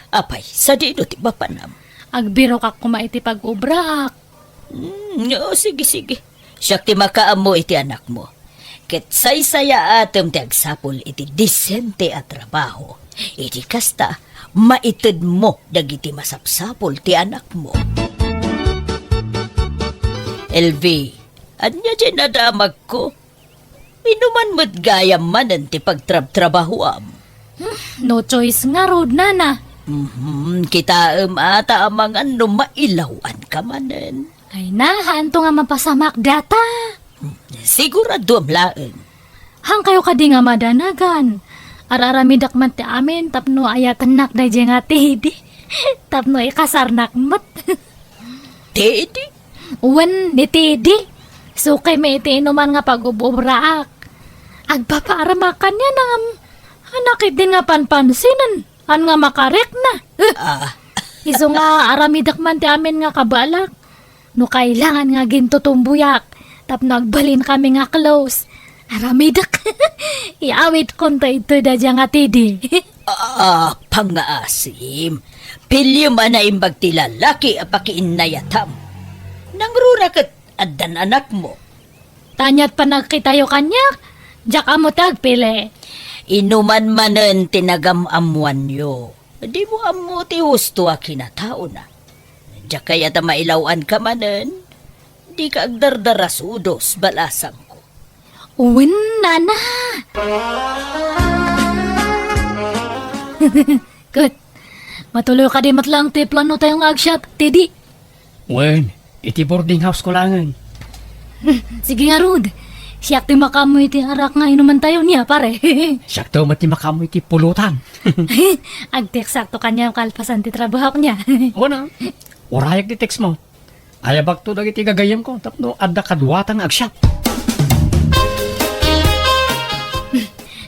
Apay, sa dino ti bapanam. Agbiro ka kumaiti pag-ubrak. Oo, sige. Siyak ti makaamo iti anak mo. Ket say-saya atem ti agsapol iti disente at trabaho. Iti kasta, maited mo dagiti masapsapol ti anak mo. LV, anya dyan nadamag ko? Inuman mo't gayam manan ti pagtrab-trabahoam. No choice nga rod, nana. Kita ata amang ano mailawan ka manan. Ay nahan to nga mapasamak data. Sigurado am laeng. Hang kayo kadi nga madanagan. Araramidak man ti amin, tapno ayatan nak da nga tidi. Tapno ikasarnak mat. Tedi? Uwan ni tidi. So kay may inuman nga pag-ububraak. Agpapaaramakan niya nga hanakit din nga panpansinan. Han nga makarek na. Iso nga aramidak man ti amin nga kabalak. No kailangan nga gintutumbuyak. Tapno agbalin kami nga close. Aramidak. Iawit konta ito da nga tidi. Pangaasim. Pilyo man na imbag ti lalaki apakiinayatam. Nangrura kat adan anak mo. Tanyat pa nagkitayo kanya. Diyak amo tagpili. Inuman manen tinagam-amuan yo. Di mo amo ti husto a kinatao na. Diya kaya ta mailawan ka manen. Di ka agdardarasudos balasang ko. Uwin, nana. Good. Matuloy ka di matlang ti plano tayong agsyat, tidi. Wen, iti boarding house ko langan. Sige nga, Rod. Siyak ti makamoy ti arak nga inuman tayo niya, pare. Sakto mati makamoy ti pulutan. Agtik sakto kanya yung kalpasan ti trabaho niya. O na, orayak di text mo. Ayabag to dagiti gagayam ko, tapno adda kadwatang agsyap.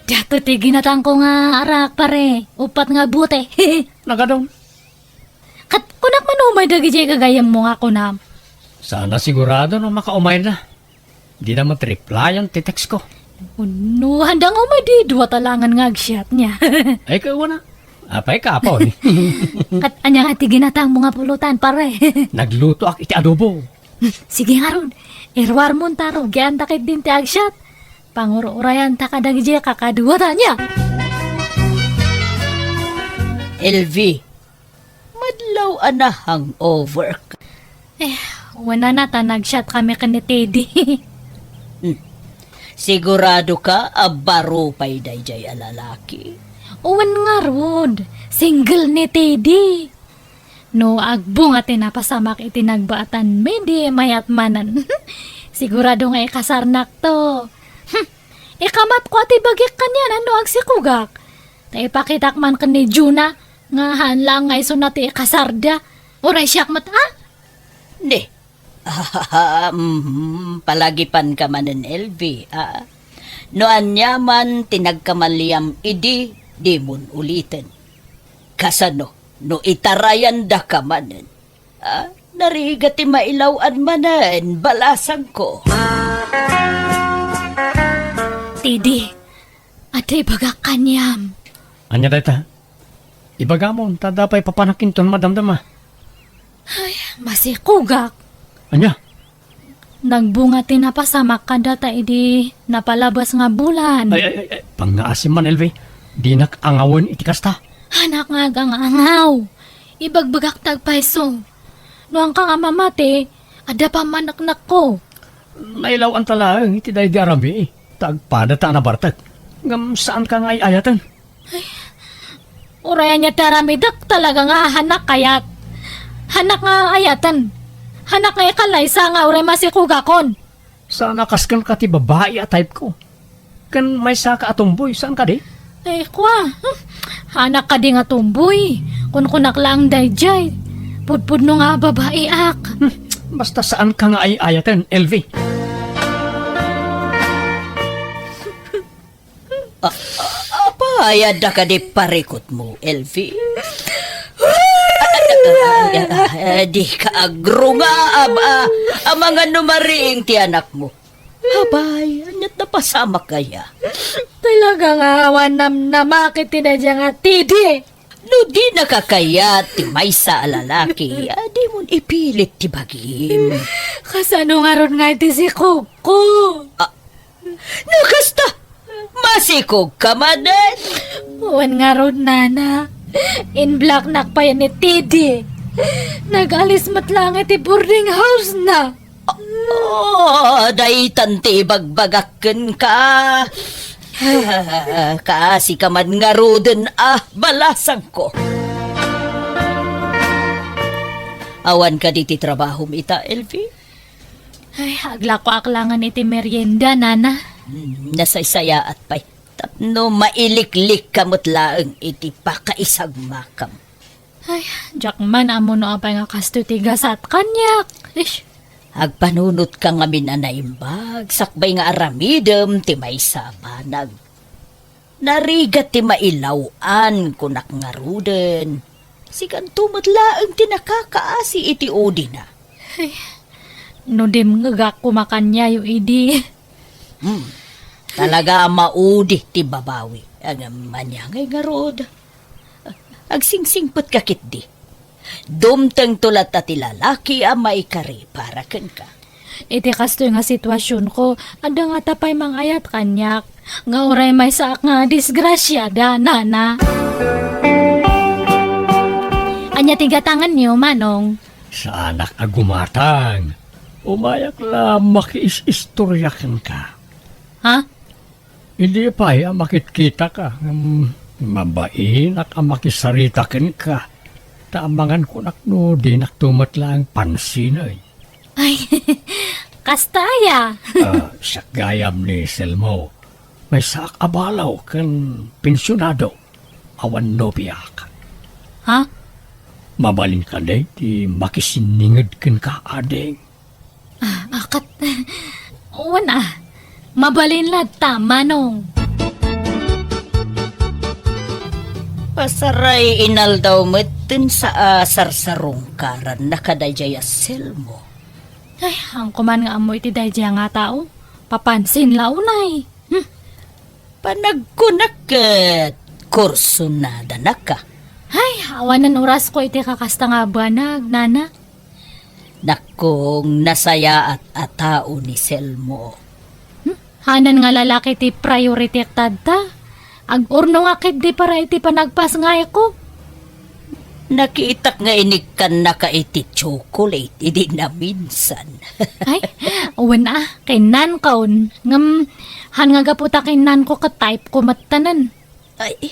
Dato ti ginatang ko nga arak, pare. Upat nga buti. Nagadong. Kat kunak man umay dagi jay kagayam mo nga kunam. Sana sigurado na makaumay na. Di na matriplyan ti text ko. Uno, handang umadi, dua talangan nga agsyat niya. Ay, kawa na. Apay ka po eh. At anyang ati ginatang mga pulutan, pare. Nagluto ak iti adobo. Sige nga ron, irwar mo taro, gian takit din ti agsyat. Panguro-urayan ta kadagje kakadua ta niya. LV, madlaw ana hangover ka. Wana na ta nagsyat kami kani Teddy. Sigurado ka, abaro pa'y dayjay alalaki. Uwan nga ron, single ni Teddy. No, agbong at napasamak itinagbaatan, hindi mayat manan. Sigurado nga ikasarnak to. Ikamat ko ati bagik kanyan, ano agsikugak. Ta ipakitak man ka ni Juna, nga hanlang nga iso nati ikasarda. Oray siyak mat, ha? Ne. Palagipan ka man ng LV, ah. No anyaman tinagkamaliyam idi, di mon ulitin. Kasano, no itarayan da ka manen. Ah, narigat ti mailawan manen, balasang ko. Teddy, ati bagak kanyam. Anya dayta? Ibaga mo, tadapay papanakin ton madamdama. Masikugak. Anya? Nagbunga tinapasamak kada ta idi napalabas nga bulan. Ay, pangaasim man, LV. Di nakangawon iti kasta. Hanak nga gang angaw. Ibagbagak tagpaiso. No ang kang amamate, ada pa manaknak ko. Nailaw ang talaang iti day di arami. Tagpada ta na bartag. Ngam saan ka nga ayatan? Urayan niya taramidak talaga nga hanak kayat. Hanak nga ayatan. Hanak nga ikalaysa nga uray masikugakon. Sana kaskan ka ti babae a type ko. Kan may saka atumboy, saan ka di? Kwa, hanak ka di nga tumboy. Kun kunak lang dayjay. Pudpud no nga babae ak. Basta saan ka nga ayatan, LV? Apayad da ka di parikot mo, LV. Di ka agro nga, ang mga numariing ti anak mo. Abay, anyat na pasama kaya. Talaga nga awan namakit tinadya nga tidi. No di nakakayat ti may sa lalaki, di mo ipilit ti bagim. Kasano nga ron nga iti si Coco. Nakasta, masikog ka manan. Uwan nga ron nana. In black nakpayan ni Tidi. Nag-alis matlang iti boarding house na. Day tanti bagbagakken ka. Kasi ka man nga roden, balasang ko. Awan ka diti trabaho ita, LV? Ay, agla ko aklangan iti merienda, nana. Nasaysaya at pay. Tapno mailiklik kamot laeng iti pakaisag makam. Ay, jakman amo no apay nga kasto tigas at kanyak. Ish. Agpanunot ka nga minanaimbag, sakbay nga aramidem ti may sabanag. Narigat ti mailawan kunak nga ruden. Sikan tumatlaeng ti nakakaasi iti odi na. No dim ngagak kumakanya yung idi. Talaga maudi ti babawi. Ang manyangay nga rod. Agsingsingpot kakit di. Dumteng tulat na ti lalaki maikari para ken ka. Iti kasto nga sitwasyon ko, ada nga tapay mangayat kanyak. Nga oray may saak nga disgrasyada, nana. Anya tigatangan niyo, manong. Sa anak agumatang. Umayak la makiis-istoryakan ka. Ha? Hindi pa makitkita ka. Mabain at makisaritakan ka. Taamangan ko nakno di naktumat lang pansin ay. Ay, kastaya. Sa gayam ni Selmo, may sak abalaw kan pensyonado. Awan nobiyak. Ha? Mabalin ka day, di makisiningad kan ka adeng. Akat, wana. Mabalin lad tama nung. Pasaray inaldaw metin sa sarsarong karan nakadayjaya Selmo. Ay, ang kuman nga amoy ti dayjay nga tao. Papansin launay. Panagkunaket, kurso na danak ka. Ay, awanan oras ko iti kakasta nga banag, nana. Nakong nasaya at atao ni Selmo. Hanan nga lalaki ti priority tadta. Ag urno nga kit di para iti panagpas nga ko. Nakiitak nga inikan na ka iti chocolate, hindi na minsan. Ay, uwan kay nan kaon. Ngam, han nga gaputa kay nan ko ka-type ko matanan. Ay,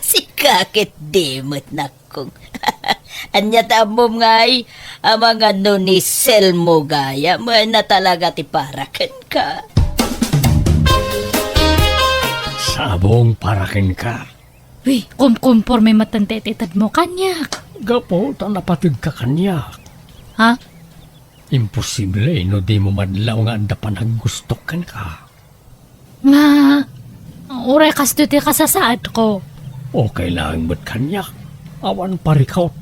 si kakit dimot na kong. Anya tamom nga ay, amang ano ni Selmo gaya, mo na talaga ti parakan ka. Sabong parakin ka. Uy, kumkumpor may matantetitad mo kanyak. Gapo, ta napatig ka kanya. Ha? Imposible, no di mo madlaw nga anda panaggustokan ka. Nga, uray kasto ti kasasaad ko. Okay lang ba't kanya? Awan parikaw.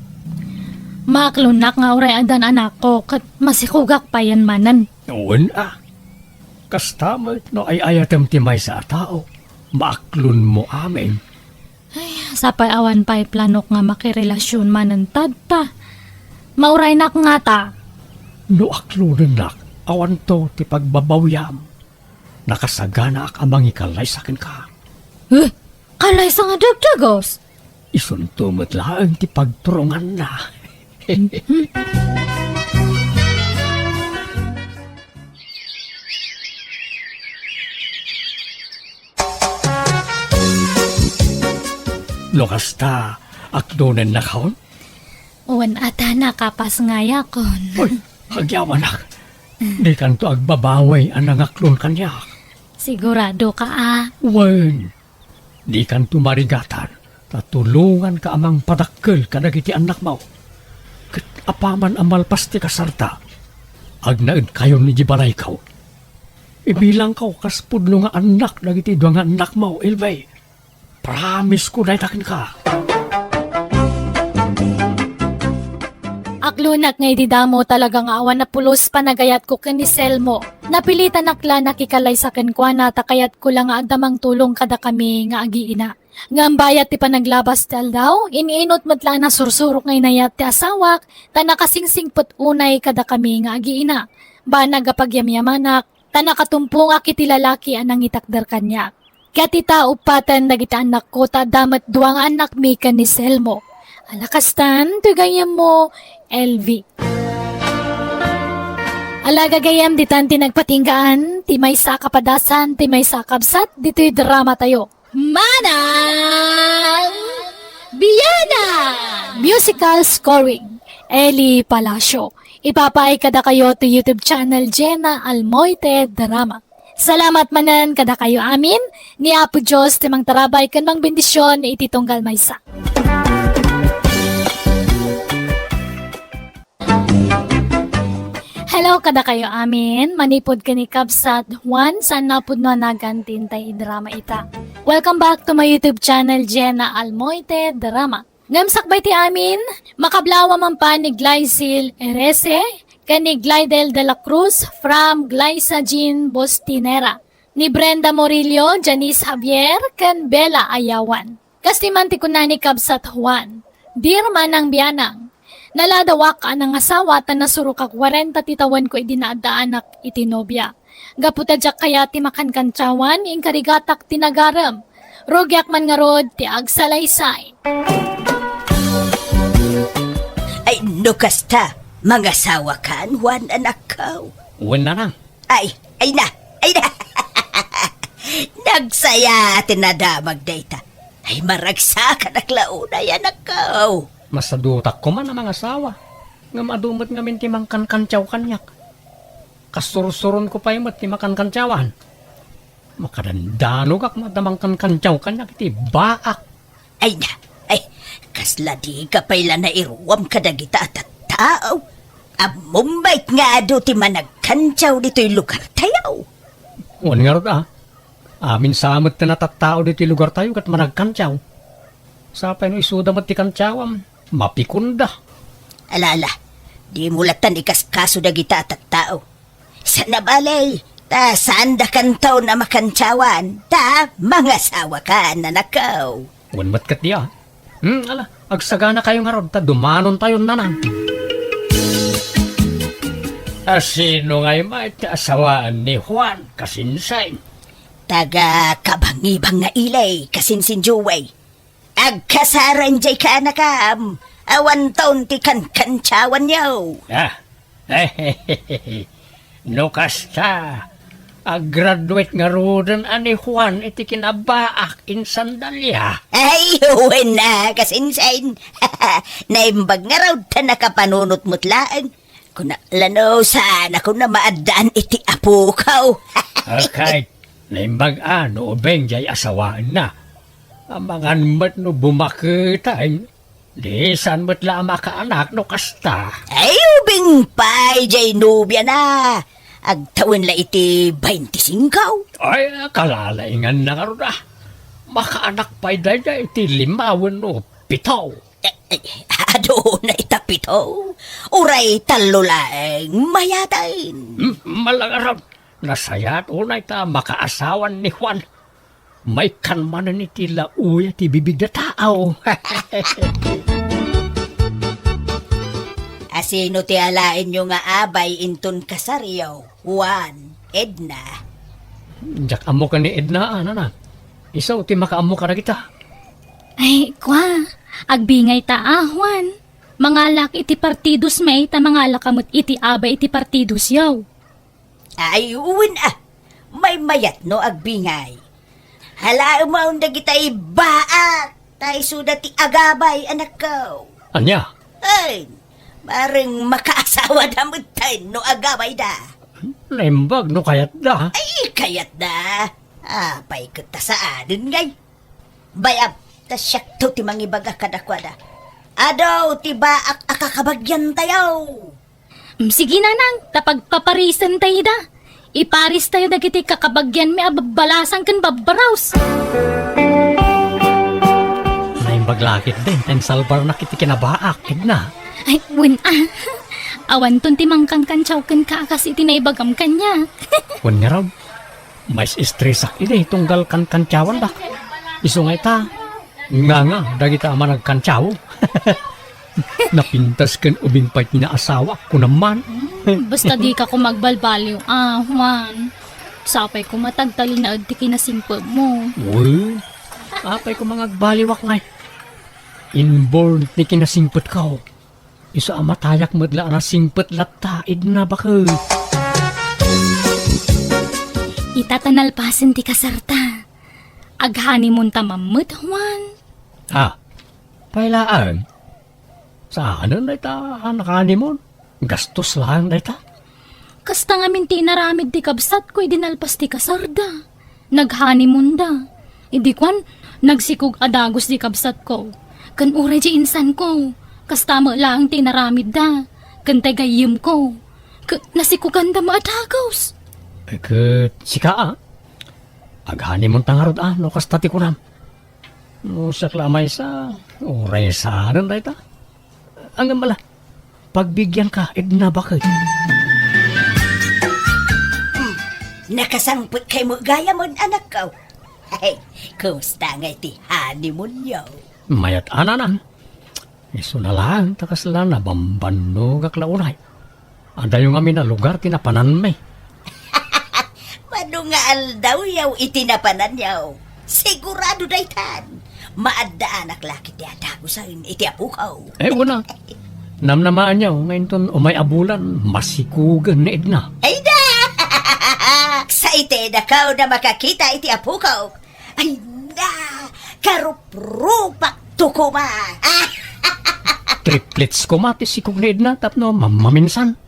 Maklunak nga uray adan anak ko kat masikugak pa yan manan. Uwan Kastamot no ay ayatem timay sa tao. Maaklon mo amin. Sapay awan pa'y planok nga makirelasyon manan tadta. Mauray nak nga ta. No aklunan nak, awan to ti pagbabawyam. Nakasagana ak amang ikalay sa akin ka. Kalay sa nga dagdagos. Isuntumot lang ti pagturungan na. Lokas ta, aklunan na kaon? Uwan ata nakapas nga yakon. Uy, hagyawan nak. Di kanto agbabaway ang nangaklon kanya. Sigurado ka Wen, di kanto marigatan. Tatulungan ka amang padakkel kadagiti anak mo. Kat apaman amalpas ti kasarta. Agnaid kayo ni Jibalay kaw. Ibilang kaw kaspudlo nga anak dagiti dua nga anak mo, Ilbay. Promise ko na itakin ka. Aklunak nga ididamo talagang awan na pulos panagayat ko ken ni Selmo. Napilitan akla nakikalay sa kenkwana takayat ko lang nga adamang tulong kada kami nga agiina. Nga ang bayat ti panaglabas tal daw, iniinot matla na sursurok ngay nayat ti asawak, ta nakasingsing put unay kada kami nga agiina. Ba nagapagyamyamanak, ta nakatumpong akiti lalaki anang itakdar kanya. Katita upatan dagiti anak ko ta damat duwang anak mi ken ni Selmo. Alakastan, tugayam mo, LV. Alaga gayam ditan tinagpatinggaan, ti may sa kapadasan, ti may sa kabsat, dito'y drama tayo. Manang Biyana! Musical scoring, Eli Palacio. Ipapay kada kayo to YouTube channel Jenna Almoite Drama. Salamat manan kada kayo amin, ni Apo Diyos timang tarabay kan mang bendisyon iti tunggal maysa. Hello kada kayo amin, manipod ka ni Kabsat Juan, saan napod no nagantintay drama ita. Welcome back to my YouTube channel Jenna Almoite Drama. Ngamsakbay ti amin, makablawa man pa ni Glycil Erese, ni Glidel de la Cruz from Glyza Jean Bostinera, ni Brenda Morillo, Janice Javier, kan Bella Ayawan. Kastimanti ko na ni Kabsat Juan, Dear Manang Bianang, naladawak ka ng asawa ta nasurukak 40 titawan ko idinaadaanak iti nobya. Gaputadyak kaya ti makankanchawan, ing karigatak tinagaram. Rogyak man nga rod ti agsalaysay. Ay, nukasta, mga sawa kan, Juan anak ko. Uwan na lang. Ay na. Nagsaya tinadamag data. Ay, maragsa ka naklaunay anak ko. Masadutak ko man ang mga asawa. Nga madumot nga minti mangkankansyaw kanyak. Kasursuron ko pa yung ti makankansyawan. Makadandanog ak madamang kankansyaw kanyak iti baak. Ay na, kasla di ka pala na iruwam ka dagita at tao. Amumbait nga ado ti managkansyaw dito'y lugar tayo. Uwan nga rod Amin samot na natattao dito lugar tayo kat managkansyaw. Sapay no isuda mat ti kansyawam, mapikunda. Alala, Di mulatan ikaskaso da kita at tao. Sa nabalay, ta saan da kantaw na makantsawan, ta mga sawa ka na nakaw. Unmat kat diya. Ala, agsagana kayong harod, ta dumanon tayo nanang. Sino nga'y may asawaan ni Juan Kasinsay? Taga kabangibang nga ilay, kasinsin Juway. Agkasaran jay ka nakam, awan taon ti kantsawan yaw. No kasta, graduate nga rodan ani Juan iti kinabaak in sandalya. Ay, uwan na, kasinsin. Naimbag nga raw ta nakapanunot mutlaan. Kuna lano sana ko na maadaan iti apukaw. Kahit naimbag ano, benjay asawaan na. Amangan mat no bumakitay, di saan mat la makaanak no kasta. Ay, ubing pay, jay nubya na. Agtawin la iti 25. Ay, kalalaingan na nga ron ah. Makaanak pa'y daya iti 5 no 7. Ado na itapito. Uray talulaeng mayatain. Malangarap, nasayat unay ta makaasawan ni Juan. May kanmanan iti lauya ti bibig na tao. Asino ti alain nyo nga abay inton kasaryaw, Juan, Edna. Jak amo ka ni Edna, ano na? Isaw ti makaamo ka na kita. Ay, kwa, agbingay ta Juan. Mangalak iti partidos may ta mangalak kamot iti abay iti partidos yaw. Ay, uwin may mayat no agbingay. Hala mo na kita'y baak, tayo suda ti agabay anak ko. Anya? Ay, maring makaasawa na mo tayo no agabay da. Naimbag no kayat da. Ay, kayat da. Apay kita sa adin ngay. Bayab, tasyak to ti mangibaga kadakwada. Adaw, ti baak akakabagyan tayo. Sige nanang, tapagpaparisan tayo da. Iparis tayo dagiti kakabagyan may ababalasan kan babaraws. Naimbag lakit din, ten salbar na kiti kinabaak, Edna. Ay, win awan ton timang kang kantsaw kan kaakas iti naibagam kanya. Wan nga raw, may estresak ide, tunggal kan kantyawan da. Iso nga ita, nga, dagita ama nagkantyaw. Napintas kan ubing pa'y tinaasawa ko naman. Basta di ka ko magbalbaliw. Juan. Sapay ko matagtali na ti kinasimpag mo. Uy, apay ko mga baliwak ngay. Inborn ni kinasimpot ka. Isa amatayak madla na simpot latta, Edna bakit? Itatanalpasin ti kasarta. Aghani mon tamamut, Juan. Pailaan. Saan na ita nakalimon? Gastos lang na ita. Kasta nga minti naramid ti kabsat ko idinalpas ti kasarda. Naghani da. Idi kwan, nagsikog adagos di kabsat ko. Kan uray di insan ko. Kasta mo lang ti naramid da. Kan tagayim ko. Nasikugan da mo adagos. Sika Aghani mon tangarod no kastati ko nam. No saklamay sa oray sa na ita. Ang mala, pagbigyan ka, Edna bakit? Nakasangpot kay mo gaya mon anak ko. Ay, kumusta nga iti honeymoon yo? Mayat ananan. Iso na lang, takas lang na bambano kaklaunay. Ada yung amin na lugar tinapanan may. Madungaal daw yaw itinapanan yaw. Sigurado daytan. Maadda anak laki ti adagusan iti apukaw. Una. Namnamaan niya, ngayon ton umay abulan, masikugan ni Edna. Ay da! Sa ite na kao na makakita iti apukaw. Ay na! Karup-rupak tukuma. Triplets ko mati sikog ni Edna, tapno maminsan.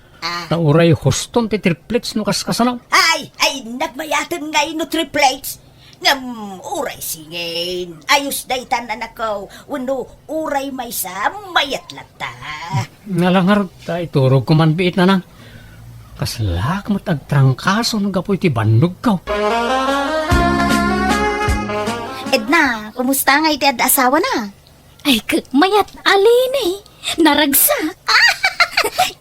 Tauray hoston ti triplets no kaskasanaw. Ay, nagmayatan ngayon no triplets. Ngam, uray singin. Ayos daytan anak ko. Uno, uray may sa mayat lata. Nalangar, ta iturog ko man biit na nang. Kaslak mo tagtrangkaso ng gapoy ti bandog ka. Edna, kumusta nga iti asawa na? Ay, mayat alin eh. Naragsa.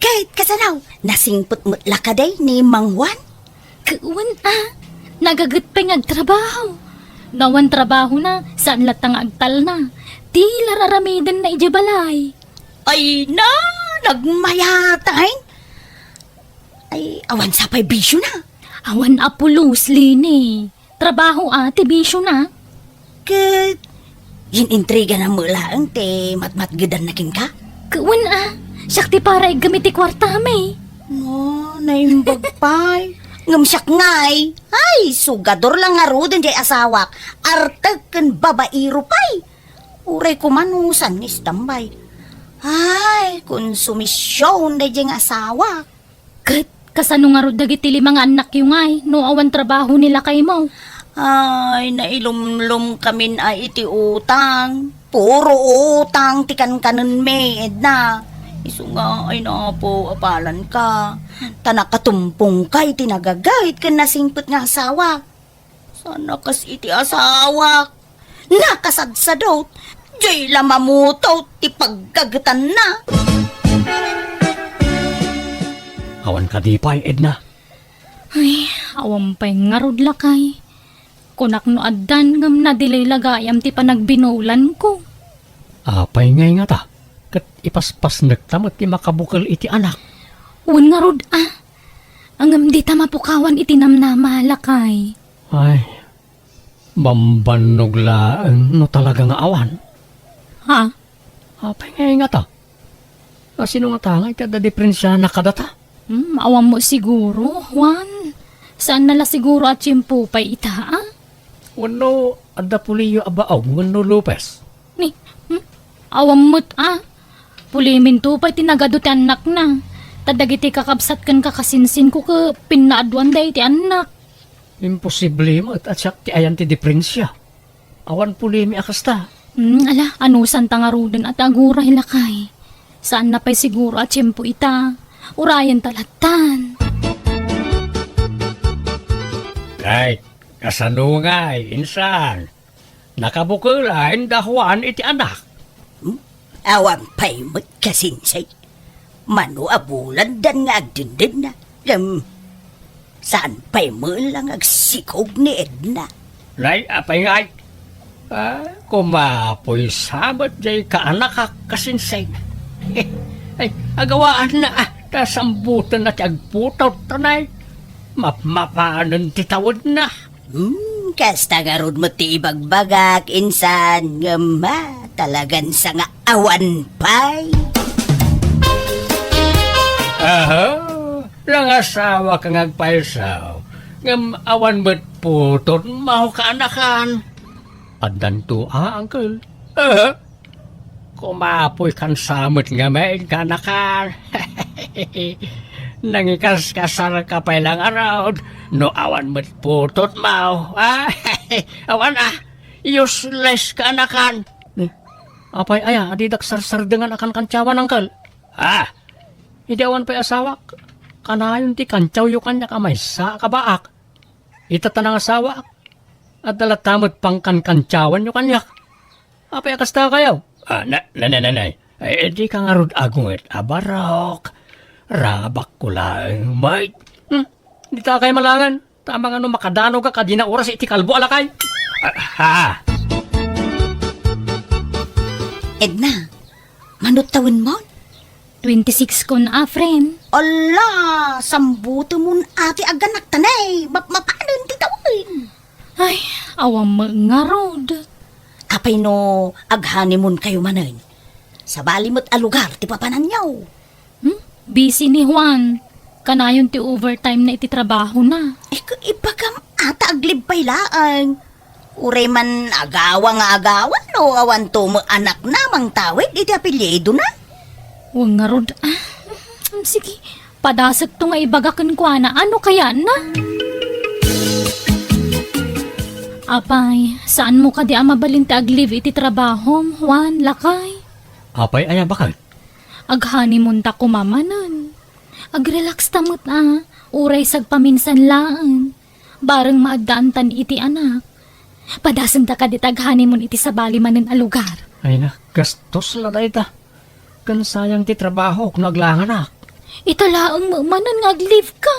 Kahit kasanaw, nasingput-mutla ka day ni Mang Juan. Kuwan nagagat pa nga trabaho. Nawan trabaho na, saan latang agtal na. Tila raramidan na ijabalay. Ay na, nagmayatahin. Ay, awan sa pa'y bisyo na. Awan apulos, Lini. Trabaho bisyo na. Kat, intriga na mulaang te matmatgadan na kin ka. Kuwan sakti para gamiti kwarta may. No, naimbag pa'y. Ngamsyak ngay. Ay, sugador lang nga ro din jay asawak. Artag kan babairo pa'y. Uray kumanusan ni Stambay. Ay, konsumisyon na jay asawak. Kat, kasano nga ro dagiti limang anak yung ay, no awan trabaho nila kay mo. Ay, nailumlum kami ay iti utang. Puro utang, tikan kanon me, Edna. Isu nga ay na po, apalan ka. Tanakatumpong kay tinagagayit ka nasingpot nga asawa. Sana kas iti asawa. Nakasadsadot. Diyay lamamutaw, ti paggagatan na. Awan ka di pa'y, Edna. Ay, awam pa'y ngarod lakay. Kunak no addan ngam na dilay lagayam ti panagbinulan ko. Apay ngay nga ta. Kat ipaspas nagtamot ti makabukal iti anak. Uwan ngarod Angam di ta mapukawan iti namnama lakay. Ay, mambanog laang no talaga nga awan. Ha? Apay ngay nga ta. Sino nga tangay kada diferensya na kadata? Awam mo siguro, Juan. Saan nala siguro at tiyempo pa'y ita, Wano, adda puliyo abaaw, wano Lopez. Ni, awam mo't, Pulimin to pa'y tinagado ti anak na. Tadagiti kakabsat kan kakasinsin ko ka pinaaduan day ti anak. Imposible mo at siyak ti ayan ti diferensya. Awan pulimi akasta. Ala, anusan tangarudan at agura hilakay. Saan na pa'y siguro at tiyempo ita? Urayan talatan. Ay, kasano nga insan. Nakabukulain dahuan iti anak. Awan pa'y magkasinsay. Mano abulan dan nga agdindin na. Saan pa'y mo lang agsikog ni Edna. Nay, apay ngay. Kumapoy sabat jay kaanak kasinsay. Ay, agawaan na tasambutan na tiagputaw tanay. Mapaanan titawad na. Kasta nga rod mo ti ibagbagak, insan. Ngama, talagan sa nga awan pa'y. Langasawa kang agpaisaw. Ngam awan ba't putot maho kaanakan. Adan to, uncle. Kumapoy kan samot nga may kaanakan. Nangikas kasar ka pa ilang araw. No awan ba't putot maho. Awan useless kaanakan. Apay aya, adidak sarsardengan akan kansyawan, uncle. Hindi awan pa'y asawak. Kanayon ti kantyaw yu kanya kamay sa kabaak. Itatanang asawak. At dalatamot pang kantyawan yu kanyak. Apay akasta kayaw. Nanay. Ay, di ka nga rod agunget. Abarok. Rabak ko lang, mate. Di ta kayo malangan. Tama nga no makadano ka kadina oras iti kalbo alakay. Edna, manutawin mo? 26 ko na, friend. Ala, sambuto mo ati aganak tanay. Mapaanan titawin. Ay, awam mo nga rod. Apay no, aghanimon kayo manan. Sa balimot a lugar, ti papanan niyaw. Busy ni Juan. Kanayon ti overtime na iti trabaho na. Ipagam ata aglibay laan. Uray man agawa no, awan to mo anak na mang tawid, iti apelyedo na. Huwag nga rod. Sige, padasag to nga ibagakan ko na. Ano kaya na? Apay, saan mo ka di mabalinti aglive iti trabaho, Juan, lakay? Apay aya bakal? Aghani ta kumamanan. Agrelax tamot uray sagpaminsan laan. Bareng maagdaantan iti anak. Padasan ta ka di taghani iti sa bali manen a lugar. Ay na, gastos la da ita. Kan sayang ti trabaho kung naglangan na. Italaang manan nga ag-leave ka.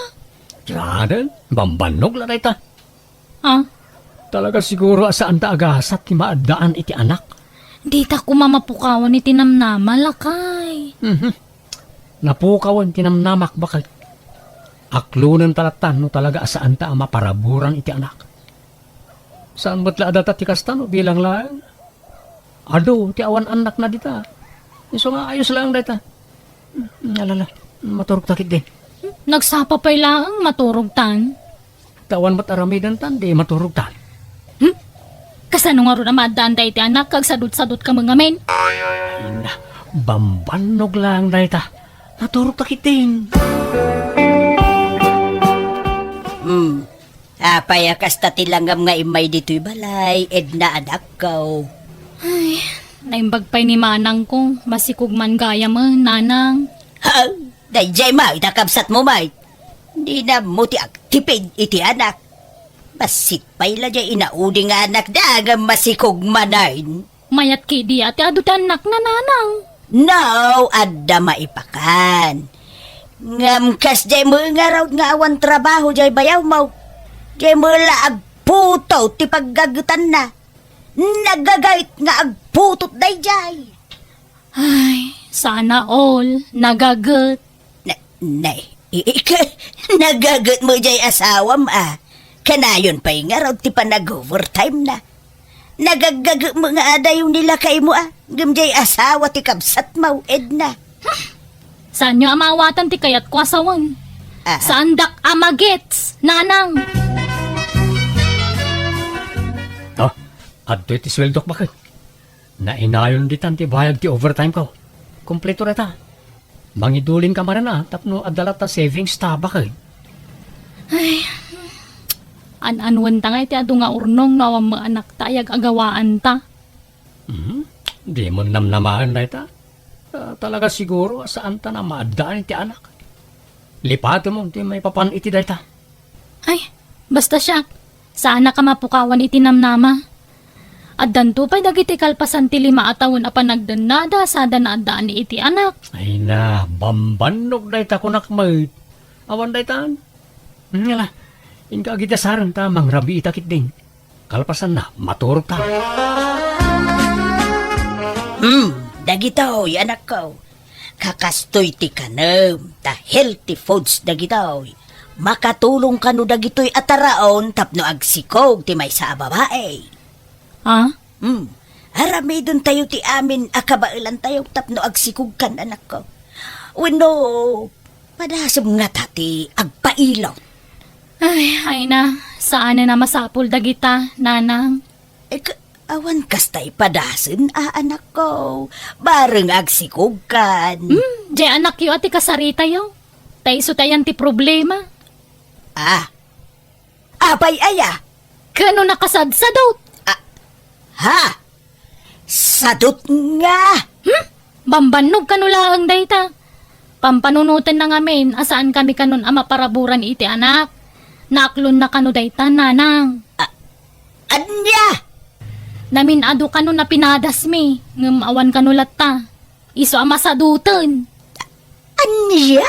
Yadan, bambanog la dayta. Ha? Talaga siguro saan ta agasat ti maadaan iti anak. Di ta ko mamapukawan iti namnama, lakay. Napukawan tinamnamak bakit. Aklunan talatan no talaga saan ta maparaburan iti anak. Saan ba't laada ta ti kastano bilang lang? Ado, ti awan anak na dita. Iso nga ayos lang dita. Alala, maturog takit din. Nagsapa pa lang maturog tan. Tawan mat aramidan tan, di maturog tan. Kasano nga ro na madaan tayo iti anak, kag sadot-sadot ka mga men. Na, bambanog lang dita. Naturog takit din. Apay kasta tilangam nga imay dito'y balay, edna anak ko. Naimbag pa'y ni manang ko, masikog man gaya mo, nanang. Ha? Dayjay may, nakabsat mo may. Di na mo ti agtipid iti anak. Masitpay la jay inaudi nga anak dagam masikog manayin. Mayat ki di ati adot anak na nanang. Now, adda maipakan. Ngamkas jay mo nga raw nga awan trabaho jay bayaw mo. Jay mo la agputo ti paggagutan na. Nagagayt nga agputot dayjay. Ay, sana all, nagagot. Nagagot mo jay asawam Kanayon pa'y nga raw ti pa nag-overtime na. Nagagagot mo nga ada yung nila kay mo Gamjay asawa ti kabsat mo, Edna. Saan nyo amawatan ti kayat ko asawan? Saan dak amagets, nanang? Adto iti sweldok bakit? Nainayon di tan ti bayag ti overtime ko. Kompleto reta. Mangidulin ka marana tapno adalat ta savings ta bakit? An-anwan ta nga iti ado nga urnong na awang mga anak tayag agawaan ta. Di mo namnamaan na ita. Talaga siguro saan ta na maadaan iti anak. Lipato mo ti may papan iti dayta. Ay, basta siya. Sana ka mapukawan iti namnama. At danto pa'y dagiti kalpasan ti 5 atawon a panagdanada sada na adaan ni iti anak. Ay na, bambanog dayta kunak may. Awan daytaan. Ngala, inka agitasaran ta mangrabi itakit din. Kalpasan na, maturog ta. Dagitoy, anak ko. Kakastoy ti kanam, ta healthy foods dagitoy. Makatulong ka no dagitoy ataraon tapno agsikog ti may sa babae. Ha? Harami dun tayo ti amin akabailan tayo tapno agsikog kan anak ko. Wino, padasam nga tati agpailaw. Ay na, saan na masapol dagita, nanang? Awan kastay padasin anak ko. Bareng agsikog kan. Di anak yo ati kasarita yo. Taiso tayan ti problema. Apay aya. Kano nakasadsadot? Ha? Sadot nga. Bambanog kanulaang dayta. Pampanunutan na ngamin asaan kami kanon ama paraburan iti anak. Naaklon na kano dayta, nanang. Anya? Namin ado kanon na pinadas mi. Ngem awan kanulat ta. Iso ama sadutan. Anya?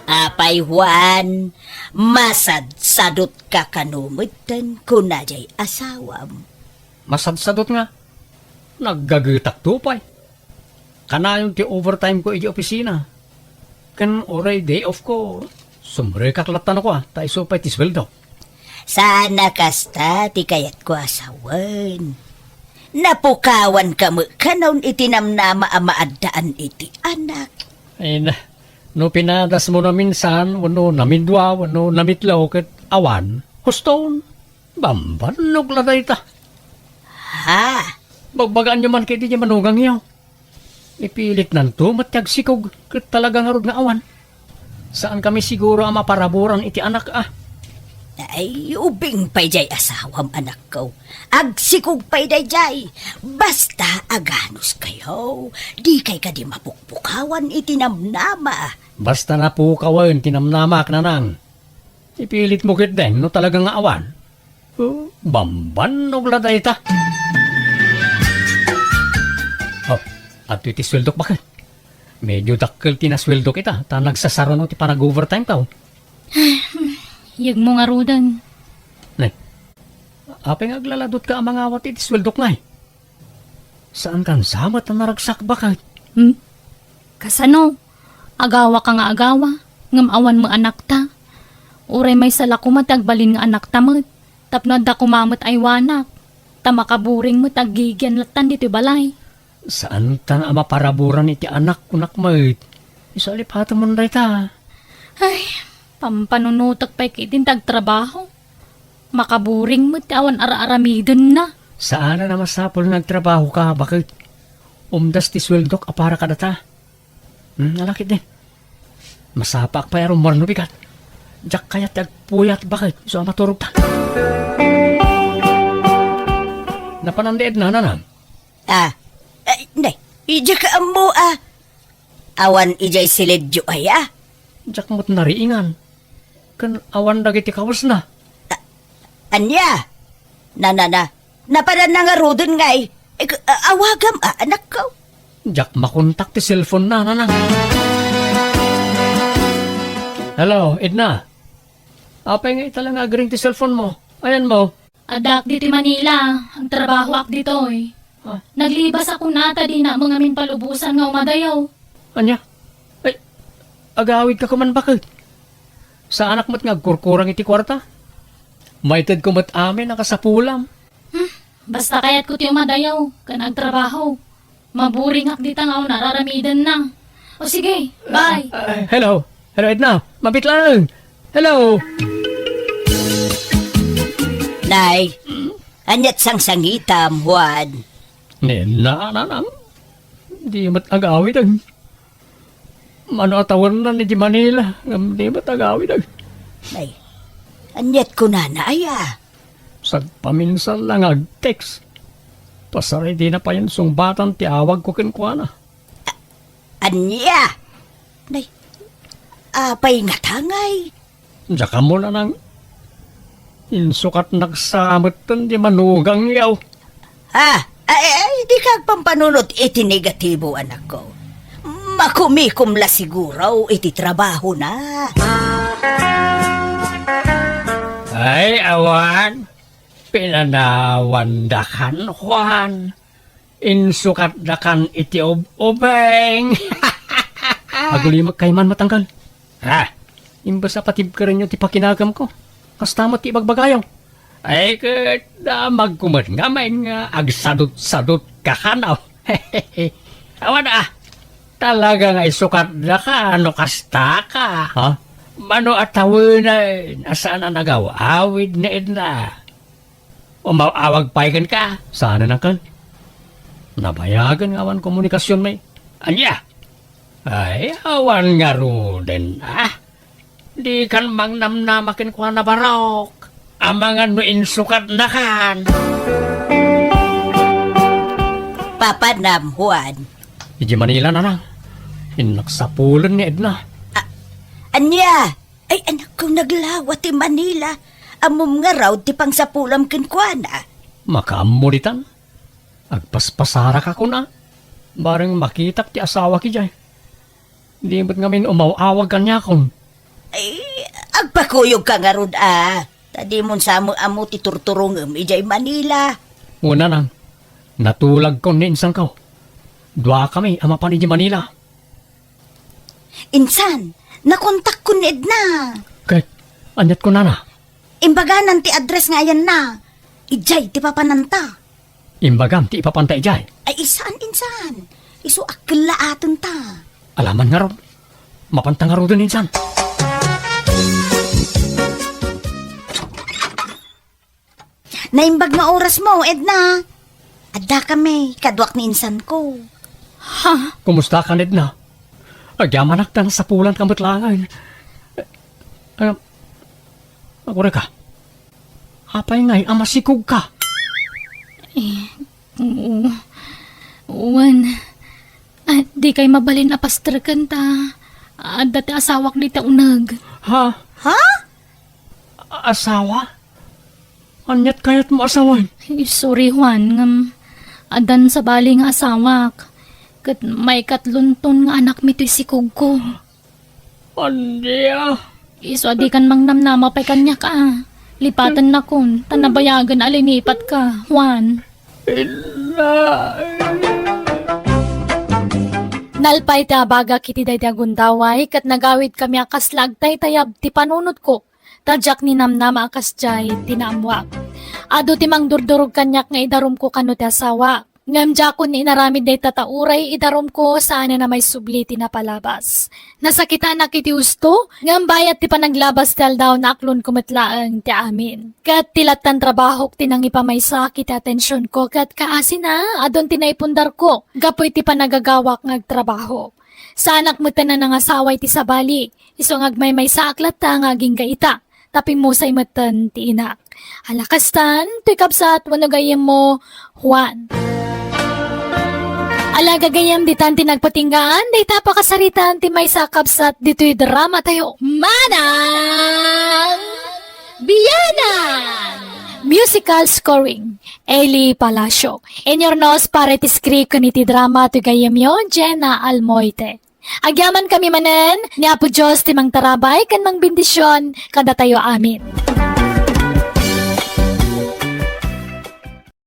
Apay Juan, masadsadot ka kanumitan kunajay asawam. Masadsadot nga. Naggagitak tupay. Kanayon ti overtime ko iti opisina. Kan oray day off ko. Sumre kaklatan ako tayo supay ti sweldo. Sana kasta ti kayat ko asawan. Napukawan ka mo kanon itinamnama amaadaan iti anak. Ay na, no pinadas mo na minsan, wano namidwa, wano namitlaw ket awan, huston, bambanog laday ta. Ha? Bagbagaan nyo man kayo di nyo manugang yaw. Ipilit nanto, matyag sikog, ket talagang harod nga awan. Saan kami siguro ang maparaburan iti anak Ay, ubing pay jay asawam anak ko. Agsikog pay jay. Basta aganos kayo. Di kay ka di mapukpukawan itinamnama. Basta na po kawan, tinamnamak na nang. Ipilit mo kit din, no talagang nga awan. Bambanog laday ta. At iti sweldok bakit? Medyo dakkel ti nasweldo kita. Ta nagsasaro no ti para overtime ka. Yag mo nga rudan. Nay, apay nga aglaladot ka ang mga awat iti sweldok ngay. Saan kan samat na naragsak bakit? Kasano? Agawa ka nga agawa. Ngamawan mo anak ta. Uray may sala kumatagbalin nga anak ta mo. Tapno da kumamot ay wanak. Ta makaburing mo taggigyan latan dito balay. Saan ta na maparaburan iti anak kunak mayt? Isalip hata mo na ta. Ay, pampanunutok pa'y kitin tagtrabaho. Makaburing mo ti awan ara-aramidon na. Saan na masapol nagtrabaho ka? Bakit? Umdas ti sweldok apara ka data. Nalakit din. Masapak pa yarong marno bigat. Diyak kaya tagpuyat bakit? So maturog ta. Napanandiid na nanam. Nay, ija ka mo Awan ijay silidyo ay Diyak mo't nariingan. Kan awan dagiti kawas na. Anya? Napadan na nga rodon ngay. Awagam anak ko. Diyak makontak ti cellphone na nanang. Hello, Edna. Apay nga italang agring ti cellphone mo. Ayan mo. Adak dito Manila. Ang trabaho ak dito eh. Naglibas ako nata di na mga min palubusan nga umadayaw. Anya? Ay, agawid ka kuman bakit? Sa anak mo't nga kurkurang iti kwarta? Maited ko mo't amin ang kasapulam. Basta kayat ko tiyo madayaw. Ka nagtrabaho. Maburing ak dita nga nararamidan na. O sige, bye. Hello. Hello, Edna. Mabit lang. Hello. Nay, anyat sang sangitam, Juan. Nanang. Di mo't agawid ang. Mano atawan na ni di Manila. Di mo't agawid ang. Nay, anyat ko na Sagpaminsan lang ag-text. Pasaray di na pa yan sungbatan ti awag ko kinkwana. Anya? Nay, apay nga tangay. Diyan mo na nang insukat nagsamot di manugang yaw. Di kag pampanunod iti negatibo anak ko. Makumikom la siguro iti trabaho na. Ay, awan. Pinanawandakan, Juan. Insukat dakan iti obeng. Agulimag kay man matanggal. Imbas apatib ka rin yung tipakinagam ko. Kastamot ti ibagbagayaw. Ay, kada magkumad nga may nga agsadot-sadot kakanaw. Awan talaga nga isukat na ka, ano kasta ka. Ha? Mano atawin na, nasaan na nagaw? Awid na Edna. Umawag paigan ka. Sana na kan? Nabayagan nga awan komunikasyon may. Anya? Ay, awan nga ruden. Di kan mang namnamakin ko na barok. Amangan mo insukat na kan. Papanam, Juan. Iji Manila na lang. Inaksapulan ni Edna. Anya? Ay, anak kong naglawat ti Manila. Amom nga raw ti pangsapulam kinkwana. Makaamulitan. Agpaspasara ka ko na. Barang makitak ti asawa ki jay. Di mo't ngamin umawawag ka niya kung. Ay, agpakuyog ka nga rod Tadi mon sa mo amo ti turturong ijay Manila. Una nang, natulag ko ni insan ko. Dua kami ama pa ni Manila. Insan, nakontak ko ni Edna. Kahit, anyat ko na na. Imbaganan ti address nga yan na. Ijay ti papananta. Imbagam ti ipapantay jay. Ay isaan insan. Isu akla aton ta. Alaman nga ron. Mapantang nga ron dun insan. Naimbag nga oras mo, Edna. Adda kami, kadwak ni insan ko. Kumusta ka, Edna? Agyaman aktan sa pulan kamot langan. Ako rin ka. Apay ngay, amasikog ka. Uwan. Di kay mabalin apastrakan ta. Dati asawak di ta unag. Ha? Ha? Asawa? Anyat kayat mo asawan? Sorry Juan, adan sa bali nga asawak. Kat may katlunton nga anak mi to'y si Kugko. Andiya. Iso adi kan mang namnama pa'y kanya ka. Lipatan na kun, tanabayagan alinipat ka, Juan. Nalpay ta baga kiti day gundaway kat nagawid kami akas lagtay tayab ti panunot ko. Tadyak ni namnama akas jay tinamwak. Ado ti mang durdurog kanyak nga idarom ko kano ti asawa. Ngam jakon ni inaramid day tatauray idarom ko saan na may subli ti napalabas. Nasakita na kiti usto, ngam bayat ti panaglabas tal daw na aklon kumitlaang ti amin. Kat tilatan trabahok ti nang ipamaysa kiti atensyon ko kat kaasi na adon ti naipundar ko. Gapoy ti panagagawak ngagtrabaho. Sanak mo na ng asaway ti sabali, iso ngagmay may saklat ta ngaging gaita. Taping musay matan ti inak. Halakastan, tuy kapsat, wano gayem mo, Juan. Alaga gayam di tanti nagpatinggaan, di tapakasaritan ti may sakapsat dito'y drama tayo. Manang Biyanan! Musical scoring, Eli Palacio. In your nose para ti script kaniti drama to gayam yon, Jenna Almoite. Agyaman kami manen, ni Apo Diyos ti mang tarabay kan mang bendisyon kada tayo amin.